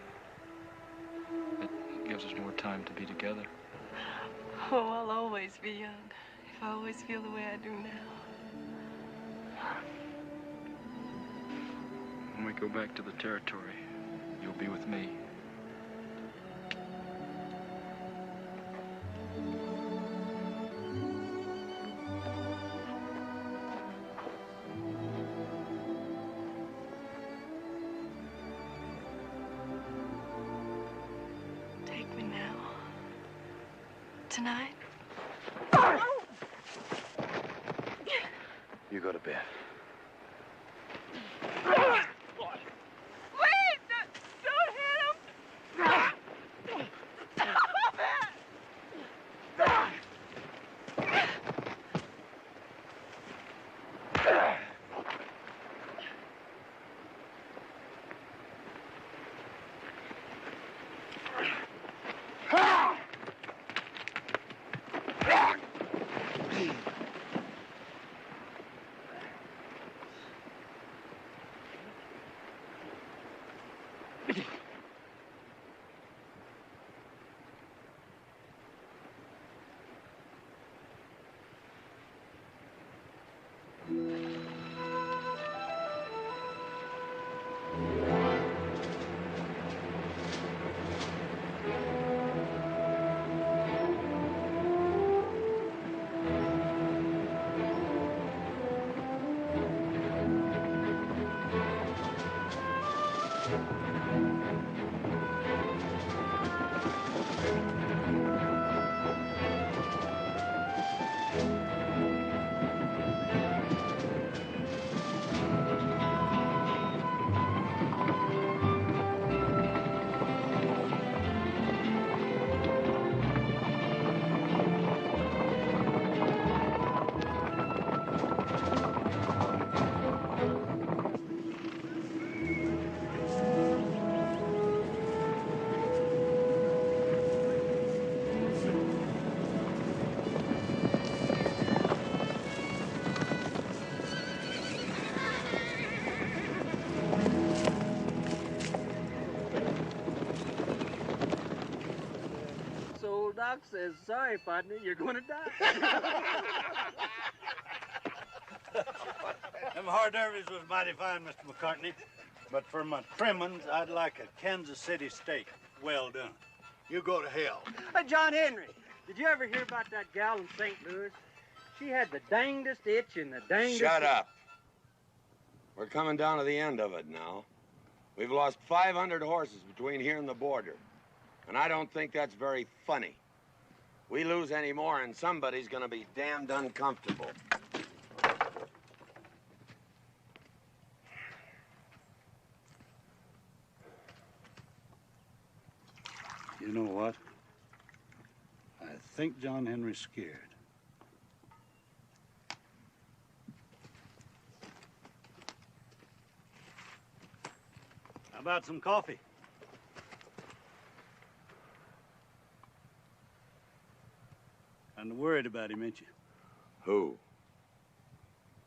It gives us more time to be together. Oh, I'll always be young, if I always feel the way I do now. When we go back to the territory, you'll be with me. Take me now. Tonight? You go to bed. Doc says, sorry, partner, you're going to die. Them hors d'oeuvres was mighty fine, Mr. McCartney. But for my trimmings, I'd like a Kansas City steak. Well done. You go to hell. John Henry, did you ever hear about that gal in St. Louis? She had the dangdest itch and the dangdest... Shut up. We're coming down to the end of it now. We've lost 500 horses between here and the border. And I don't think that's very funny. We lose any more and somebody's gonna be damned uncomfortable. You know what? I think John Henry's scared. How about some coffee? And worried about him, ain't you? Who?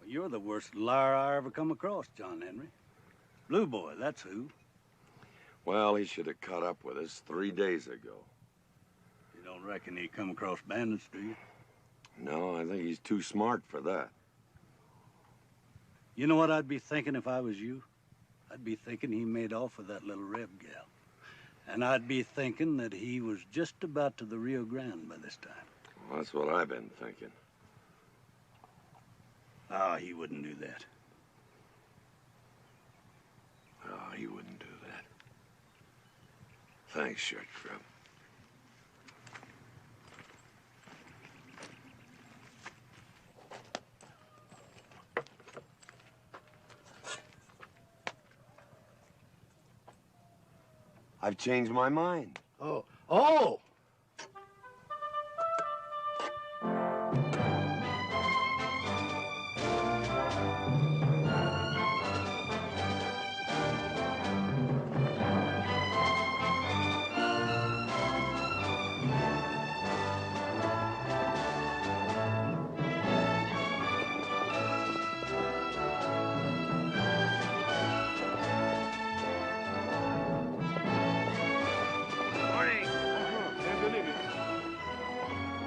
Well, you're the worst liar I ever come across, John Henry. Blue Boy, that's who. Well, he should have caught up with us 3 days ago. You don't reckon he come across bandits, do you? No, I think he's too smart for that. You know what I'd be thinking if I was you? I'd be thinking he made off with that little Reb gal. And I'd be thinking that he was just about to the Rio Grande by this time. Well, that's what I've been thinking. Oh, he wouldn't do that. Oh, he wouldn't do that. Thanks, Shirt Crab. I've changed my mind. Oh. Oh!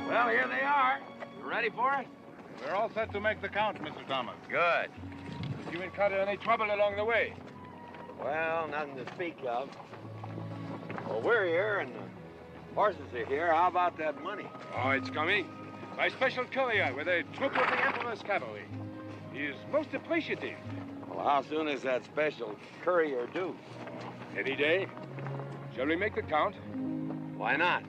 Well, here they are. You ready for it? We're all set to make the count, Mr. Thomas. Good. Did you encounter any trouble along the way? Well, nothing to speak of. Well, we're here and the horses are here. How about that money? Oh, it's coming. By special courier with a troop of the Emperor's cavalry. He is most appreciative. Well, how soon is that special courier due? Any day. Shall we make the count? Why not?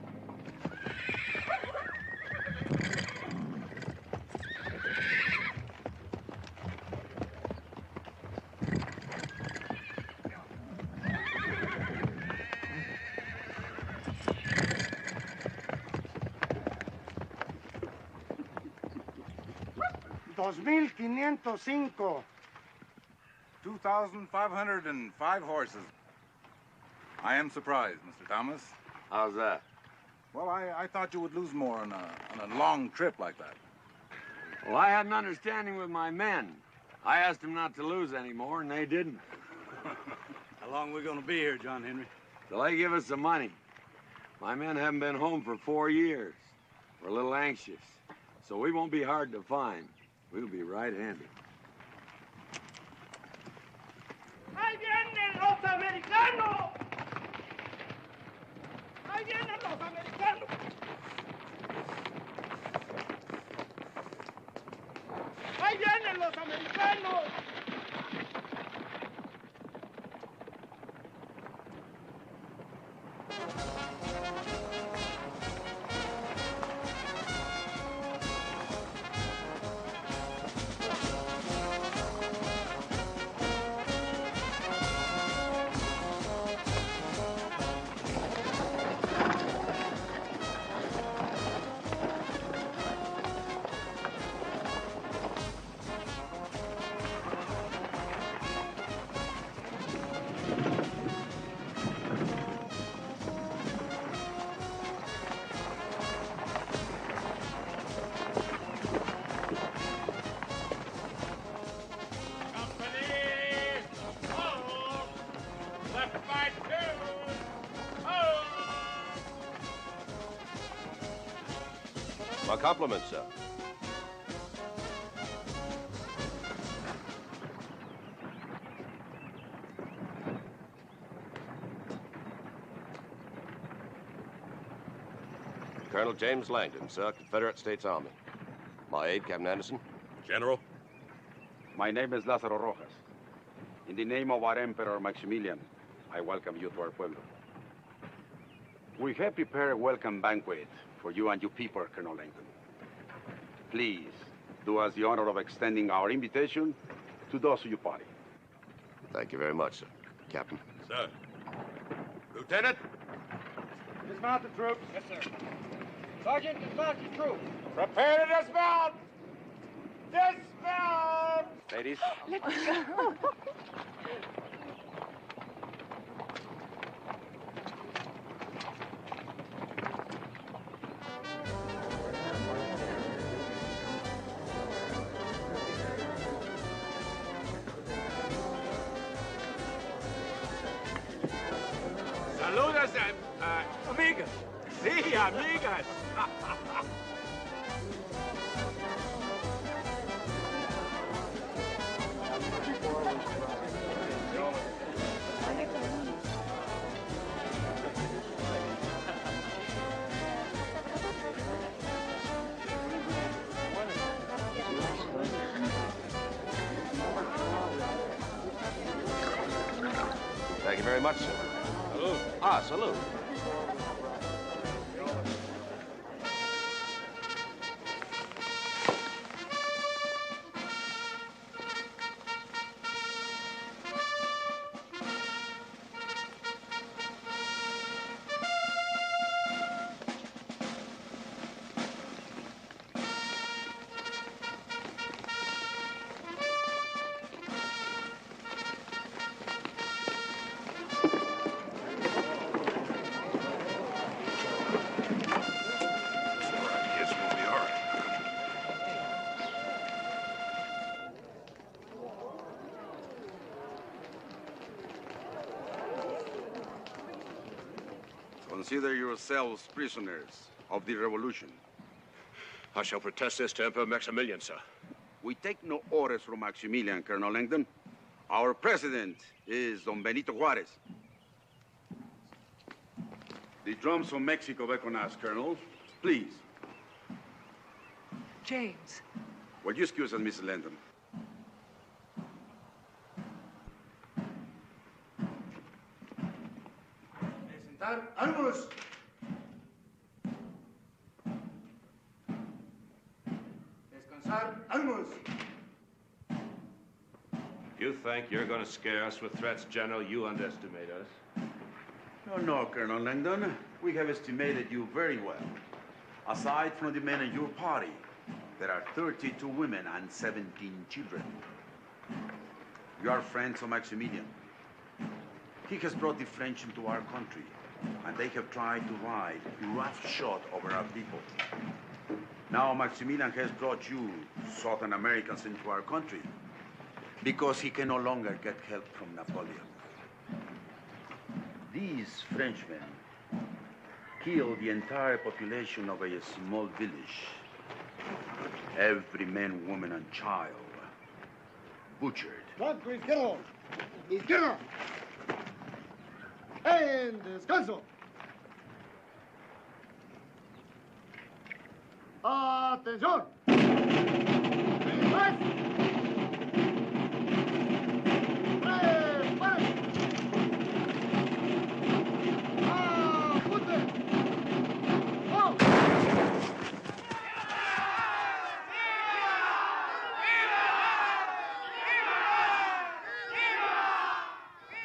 $2,505. 2,505 horses. I am surprised, Mr. Thomas. How's that? Well, I thought you would lose more on a long trip like that. Well, I had an understanding with my men. I asked them not to lose any more, and they didn't. How long are we gonna be here, John Henry? Till they give us the money. My men haven't been home for 4 years. We're a little anxious, so we won't be hard to find. We'll be right-handed. ¡Ahí vienen los americanos! ¡Ahí vienen los americanos! ¡Ahí vienen los americanos! compliments, sir. Colonel James Langdon, sir, Confederate States Army. My aide, Captain Anderson. General? My name is Lázaro Rojas. In the name of our Emperor Maximilian, I welcome you to our pueblo. We have prepared a welcome banquet for you and your people, Colonel Langdon. Please, do us the honor of extending our invitation to those of your party. Thank you very much, sir. Captain. Sir. Lieutenant? Dismount the troops. Yes, sir. Sergeant, dismount your troops. Prepare to dismount! Dismount! Ladies. Let's go. Saludos, amigas. Sí, amigas. Thank you very much, sir. Salute. Ah, salute. Consider yourselves prisoners of the revolution. I shall protest this to Emperor Maximilian, sir. We take no orders from Maximilian, Colonel Langdon. Our president is Don Benito Juarez. The drums from Mexico beckon us, Colonel. Please. James. Will you excuse us, Mrs. Langdon? Ánimos. Descansar. Ánimos. You think you're going to scare us with threats, General? You underestimate us. No, Colonel Langdon. We have estimated you very well. Aside from the men in your party, there are 32 women and 17 children. You are friends of Maximilian. He has brought the French into our country, and they have tried to ride roughshod over our people. Now Maximilian has brought you, Southern Americans, into our country because he can no longer get help from Napoleon. These Frenchmen killed the entire population of a small village. Every man, woman, and child butchered. Blanco, izquierdo. Izquierdo. En descanso. Atención. Más.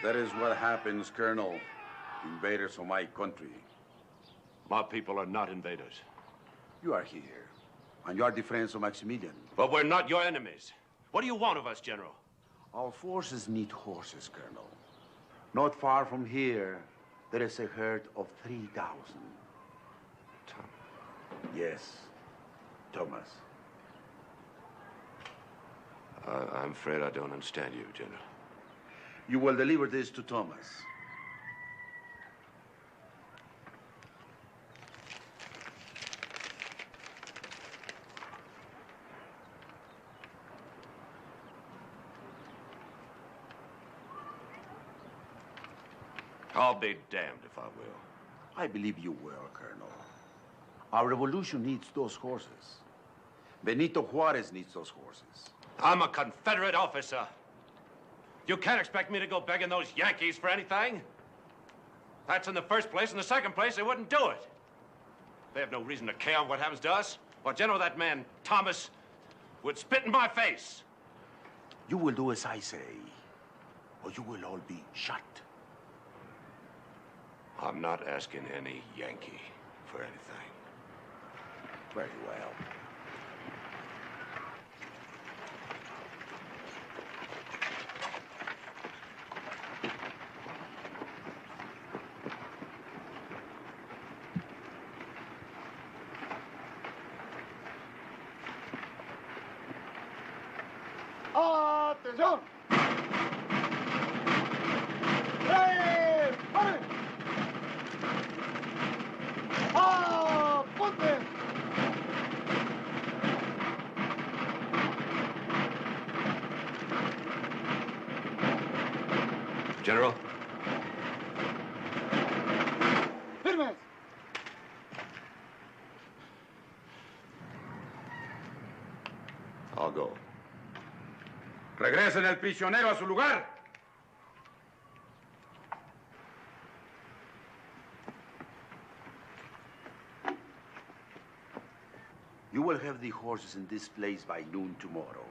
That is what happens, Colonel. Invaders of my country. My people are not invaders. You are here, and you are the friends of Maximilian. But we're not your enemies. What do you want of us, General? Our forces need horses, Colonel. Not far from here, there is a herd of 3,000. Yes, Thomas. I'm afraid I don't understand you, General. You will deliver this to Thomas. I'll be damned if I will. I believe you will, Colonel. Our revolution needs those horses. Benito Juarez needs those horses. I'm a Confederate officer. You can't expect me to go begging those Yankees for anything. That's in the first place. In the second place, they wouldn't do it. They have no reason to care what happens to us. Well, General, that man, Thomas, would spit in my face. You will do as I say, or you will all be shot. I'm not asking any Yankee for anything. Very well. Atención. ¡Preparen! ¡Apunten! General? ¡Firmes! I'll go. Regresen el prisionero a su lugar. You will have the horses in this place by noon tomorrow,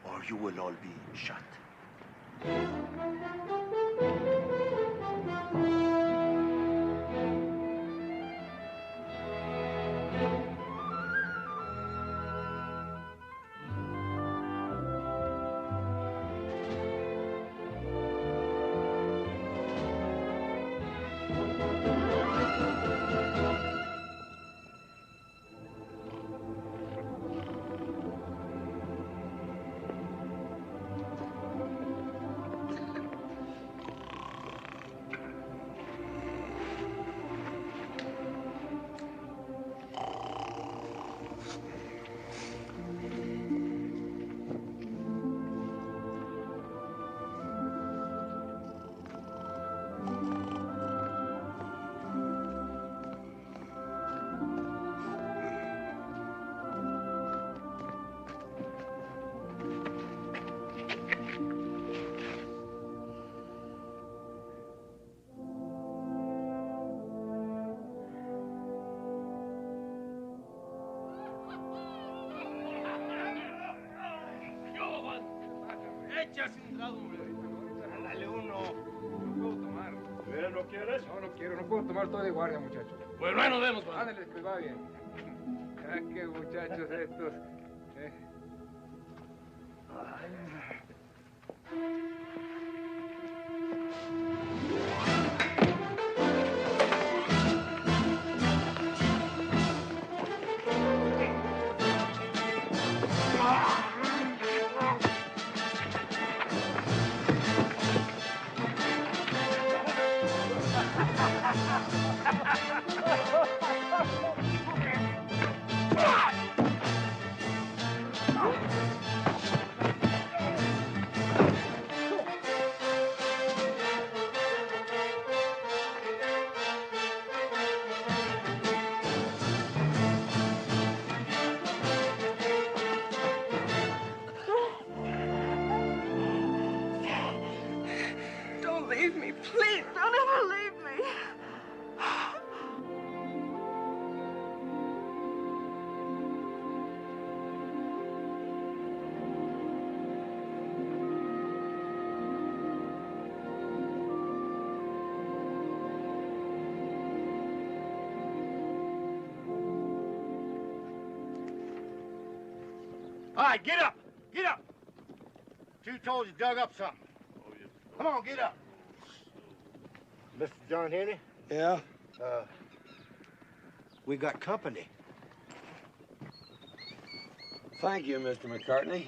or you will all be shot. Dale uno. No puedo tomar. ¿No quieres? No, no quiero. No puedo tomar todo de guardia, muchachos. Bueno, ahí nos vemos, man. Ándale, que va bien. Ah, qué muchachos estos. Don't leave me, please. Don't ever leave me. All right, get up. Get up. Two toes, you dug up something. Come on, get up. Mr. John Henry? Yeah? We got company. Thank you, Mr. McCartney.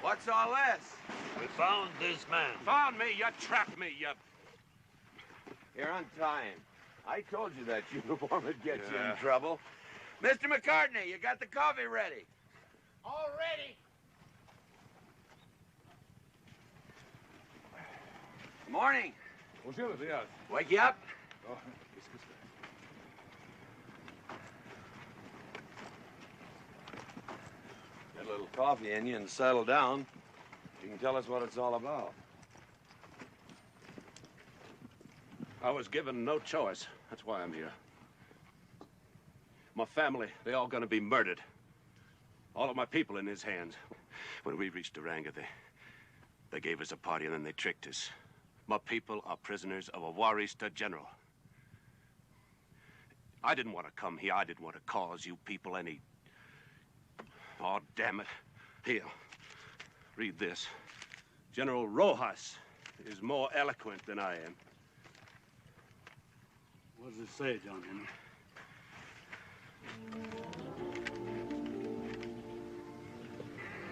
What's all this? We found this man. Found me? You trapped me, you... Here, untie him. I told you that uniform would get you in trouble. Mr. McCartney, you got the coffee ready? All ready. Morning. Buenos días. Wake you up? Oh, Get a little coffee in you and settle down. You can tell us what it's all about. I was given no choice. That's why I'm here. My family, they all gonna be murdered. All of my people in his hands. When we reached Durango, they gave us a party and then they tricked us. My people are prisoners of a Warista general. I didn't want to come here. I didn't want to cause you people any... Oh, damn it. Here, read this. General Rojas is more eloquent than I am. What does it say, John Henry?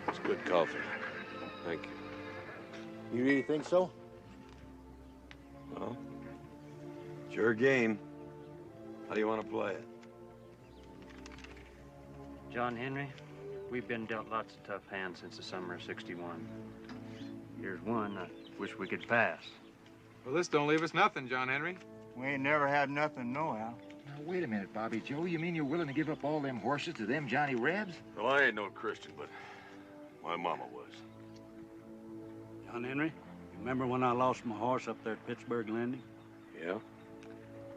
It's good coffee. Thank you. You really think so? Well, it's your game. How do you want to play it? John Henry, we've been dealt lots of tough hands since the summer of '61. Here's one I wish we could pass. Well, this don't leave us nothing, John Henry. We ain't never had nothing, no, Al. Now, wait a minute, Bobby Joe. You mean you're willing to give up all them horses to them Johnny Rebs? Well, I ain't no Christian, but my mama was. John Henry, you remember when I lost my horse up there at Pittsburgh Landing? Yeah.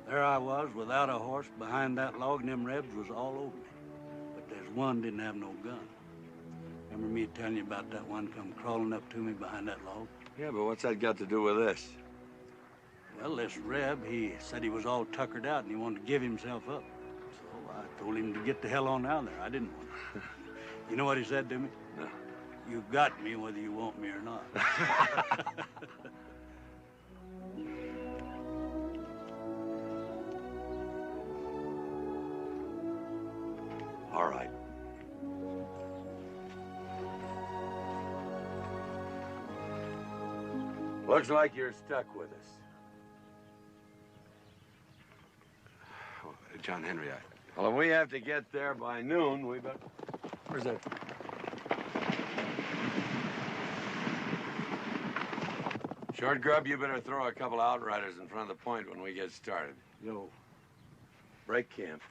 There I was without a horse behind that log, and them Rebs was all over me. But there's one didn't have no gun. Remember me telling you about that one come crawling up to me behind that log? Yeah, but what's that got to do with this? Well, this Reb, he said he was all tuckered out and he wanted to give himself up. So I told him to get the hell on out of there. I didn't want to. You know what he said to me? No. You got me whether you want me or not. All right. Looks like you're stuck with us. John Henry, Well, if we have to get there by noon, we better... Where's that? Short Grub, you better throw a couple outriders in front of the point when we get started. Yo. Break camp.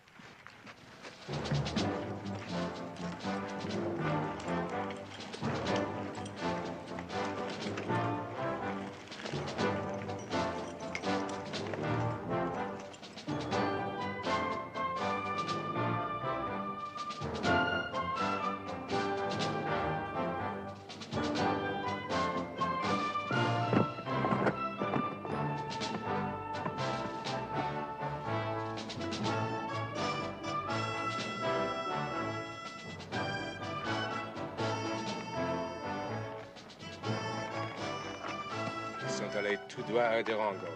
Allez tout droit à Durango.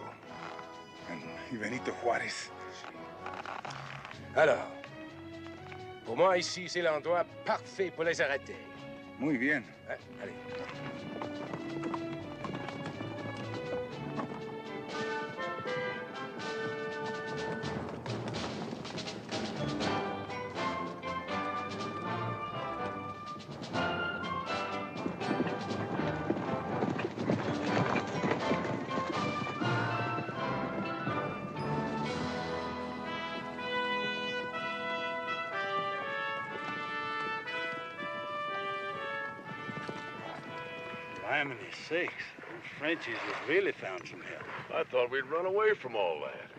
Y Benito Juárez. Alors, pour moi, ici, c'est l'endroit parfait pour les arrêter. Muy bien. Ouais, allez. Blimey sakes, those Frenchies have really found some help. I thought we'd run away from all that.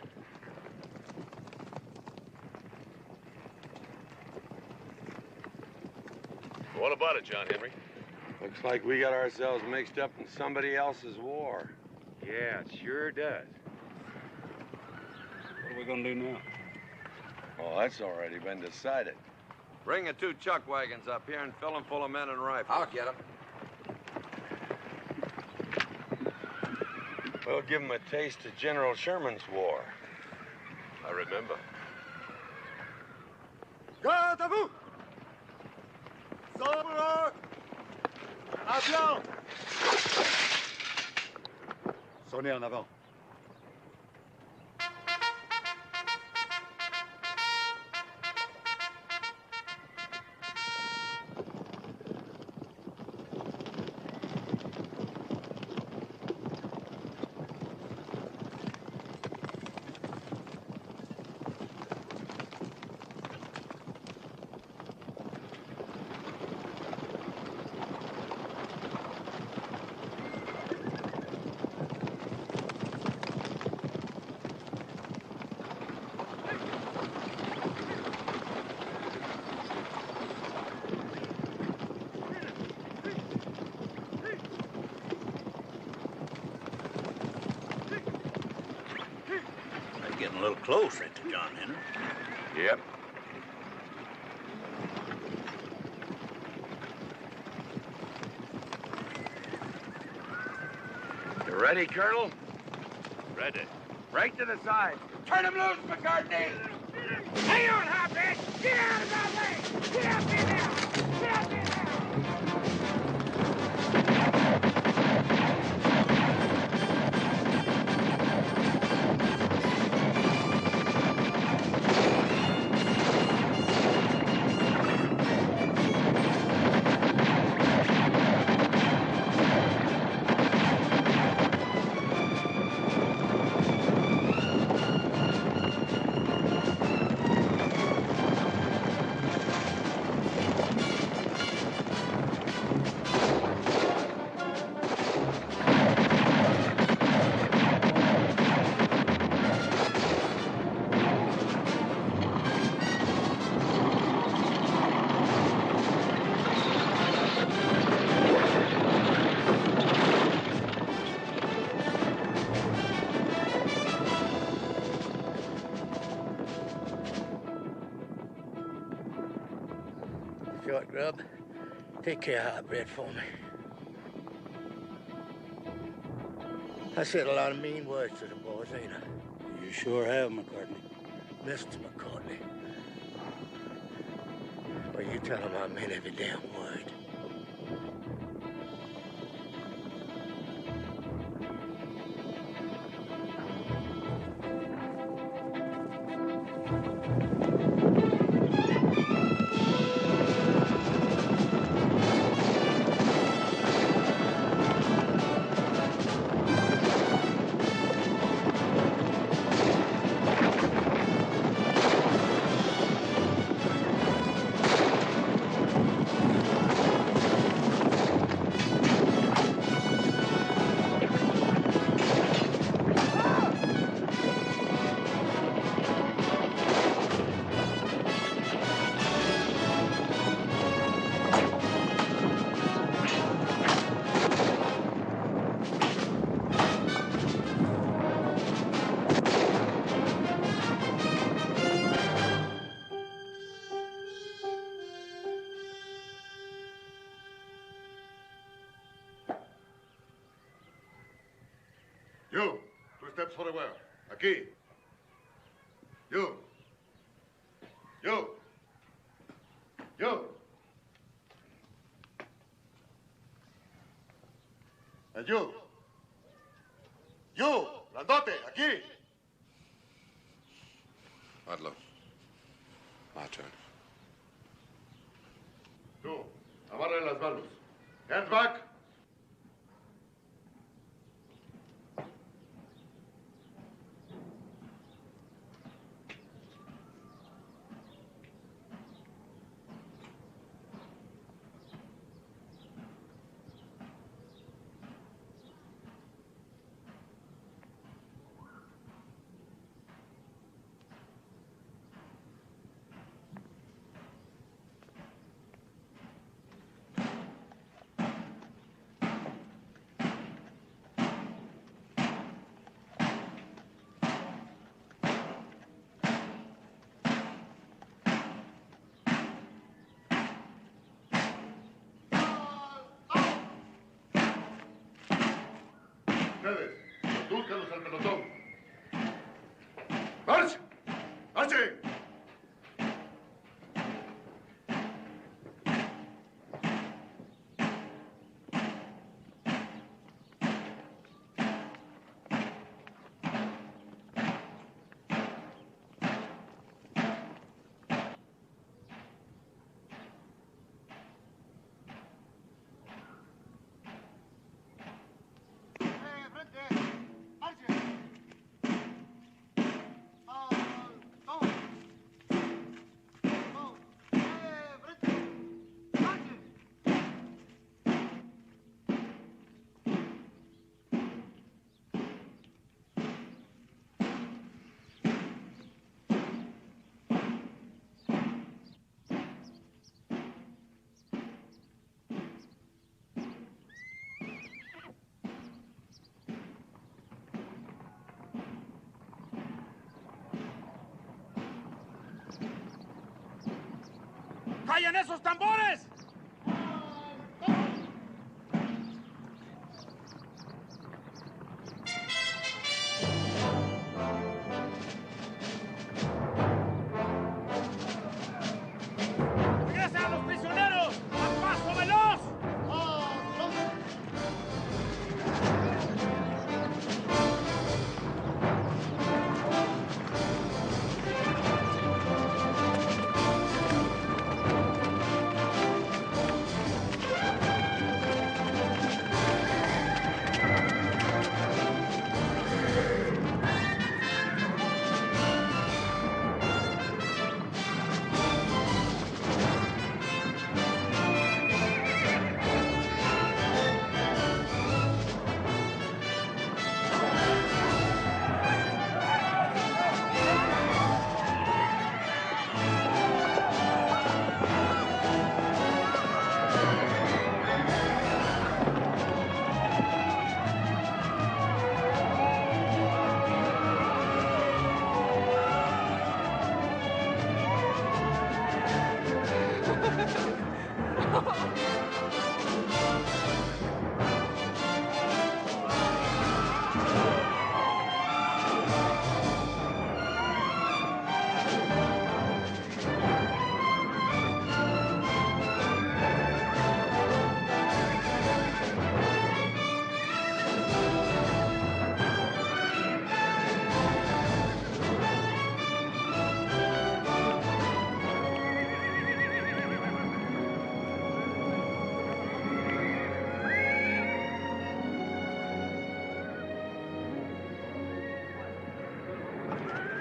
What about it, John Henry? Looks like we got ourselves mixed up in somebody else's war. Yeah, it sure does. What are we gonna do now? Oh, that's already been decided. Bring the 2 chuck wagons up here and fill them full of men and rifles. I'll get them. We'll give them a taste of General Sherman's war. I remember. Garde à vous! Sobre! À Attention! Sonnez en avant. Getting a little close, ain't it, John Henry? Yep. You ready, Colonel? Ready. Break to the side. Turn him loose, McCartney! Hang on, hotbed! Get out of my way! Get out there now! Get out there now! Short grub, take care of hot bread for me. I said a lot of mean words to the boys, ain't I? You sure have, McCartney. Mr. McCartney. Well, you tell him I meant every damn word. You, 2 steps forward. Aquí. You. You. You. And you. You, grandote, aquí. Ludlow. My turn. Tú, amarre las manos. Hands back. Ustedes, condúzcanlos al pelotón. ¡March! ¡Marchen! fallen esos tambores! ¡Regresen a los prisioneros! ¡A paso veloz!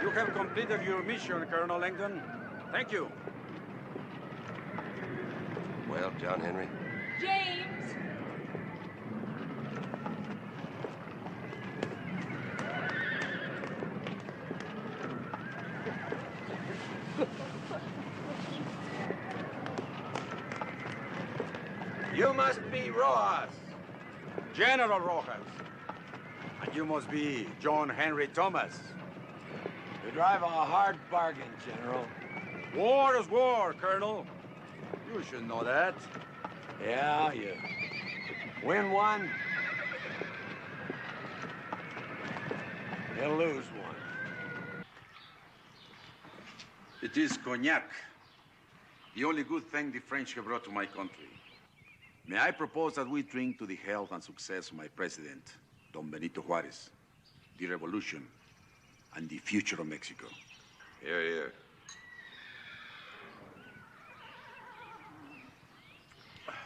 You have completed your mission, Colonel Langdon. Thank you. Well, John Henry, James! You must be Rojas. General Rojas. And you must be John Henry Thomas. You drive a hard bargain, General. War is war, Colonel. You should know that. Yeah, you win one, you lose one. It is cognac, the only good thing the French have brought to my country. May I propose that we drink to the health and success of my president, Don Benito Juarez, the revolution, and the future of Mexico. Here, here.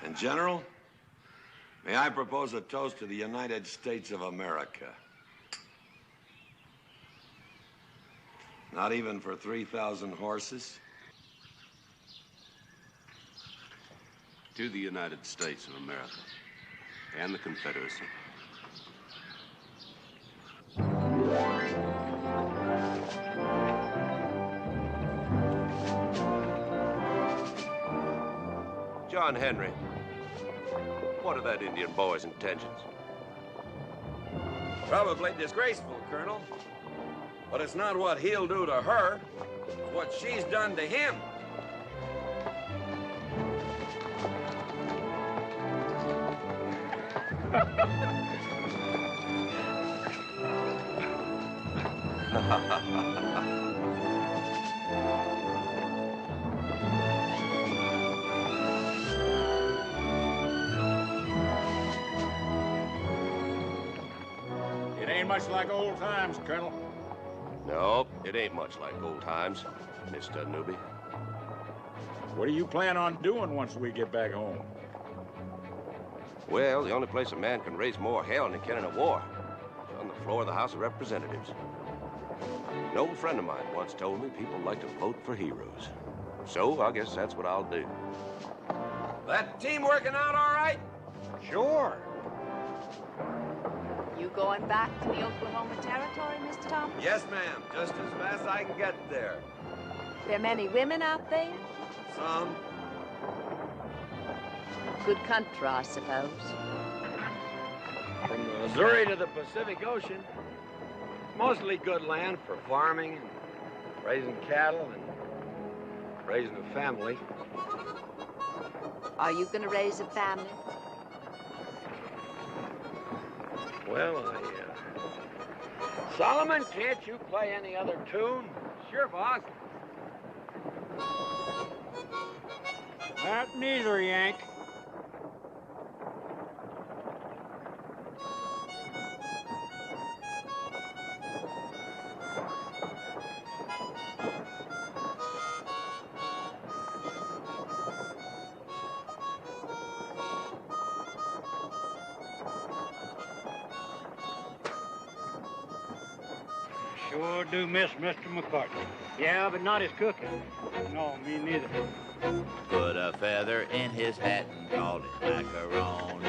And, General, may I propose a toast to the United States of America? Not even for 3,000 horses? To the United States of America and the Confederacy. John Henry, what are that Indian boy's intentions? Probably disgraceful, Colonel. But it's not what he'll do to her, but what she's done to him. It ain't much like old times, Colonel. No, it ain't much like old times, Mr. Newbie. What do you plan on doing once we get back home? Well, the only place a man can raise more hell than he can in a war is on the floor of the House of Representatives. An old friend of mine once told me people like to vote for heroes. So I guess that's what I'll do. That team working out all right? Sure. You going back to the Oklahoma Territory, Mr. Thomas? Yes, ma'am. Just as fast as I can get there. There many women out there? Some. Good country, I suppose. From the Missouri to the Pacific Ocean, mostly good land for farming and raising cattle and raising a family. Are you going to raise a family? Well, Solomon, can't you play any other tune? Sure, boss. Not neither, Yank. Sure do miss Mr. McCartney. Yeah, but not his cooking. No, me neither. Put a feather in his hat and called it macaroni.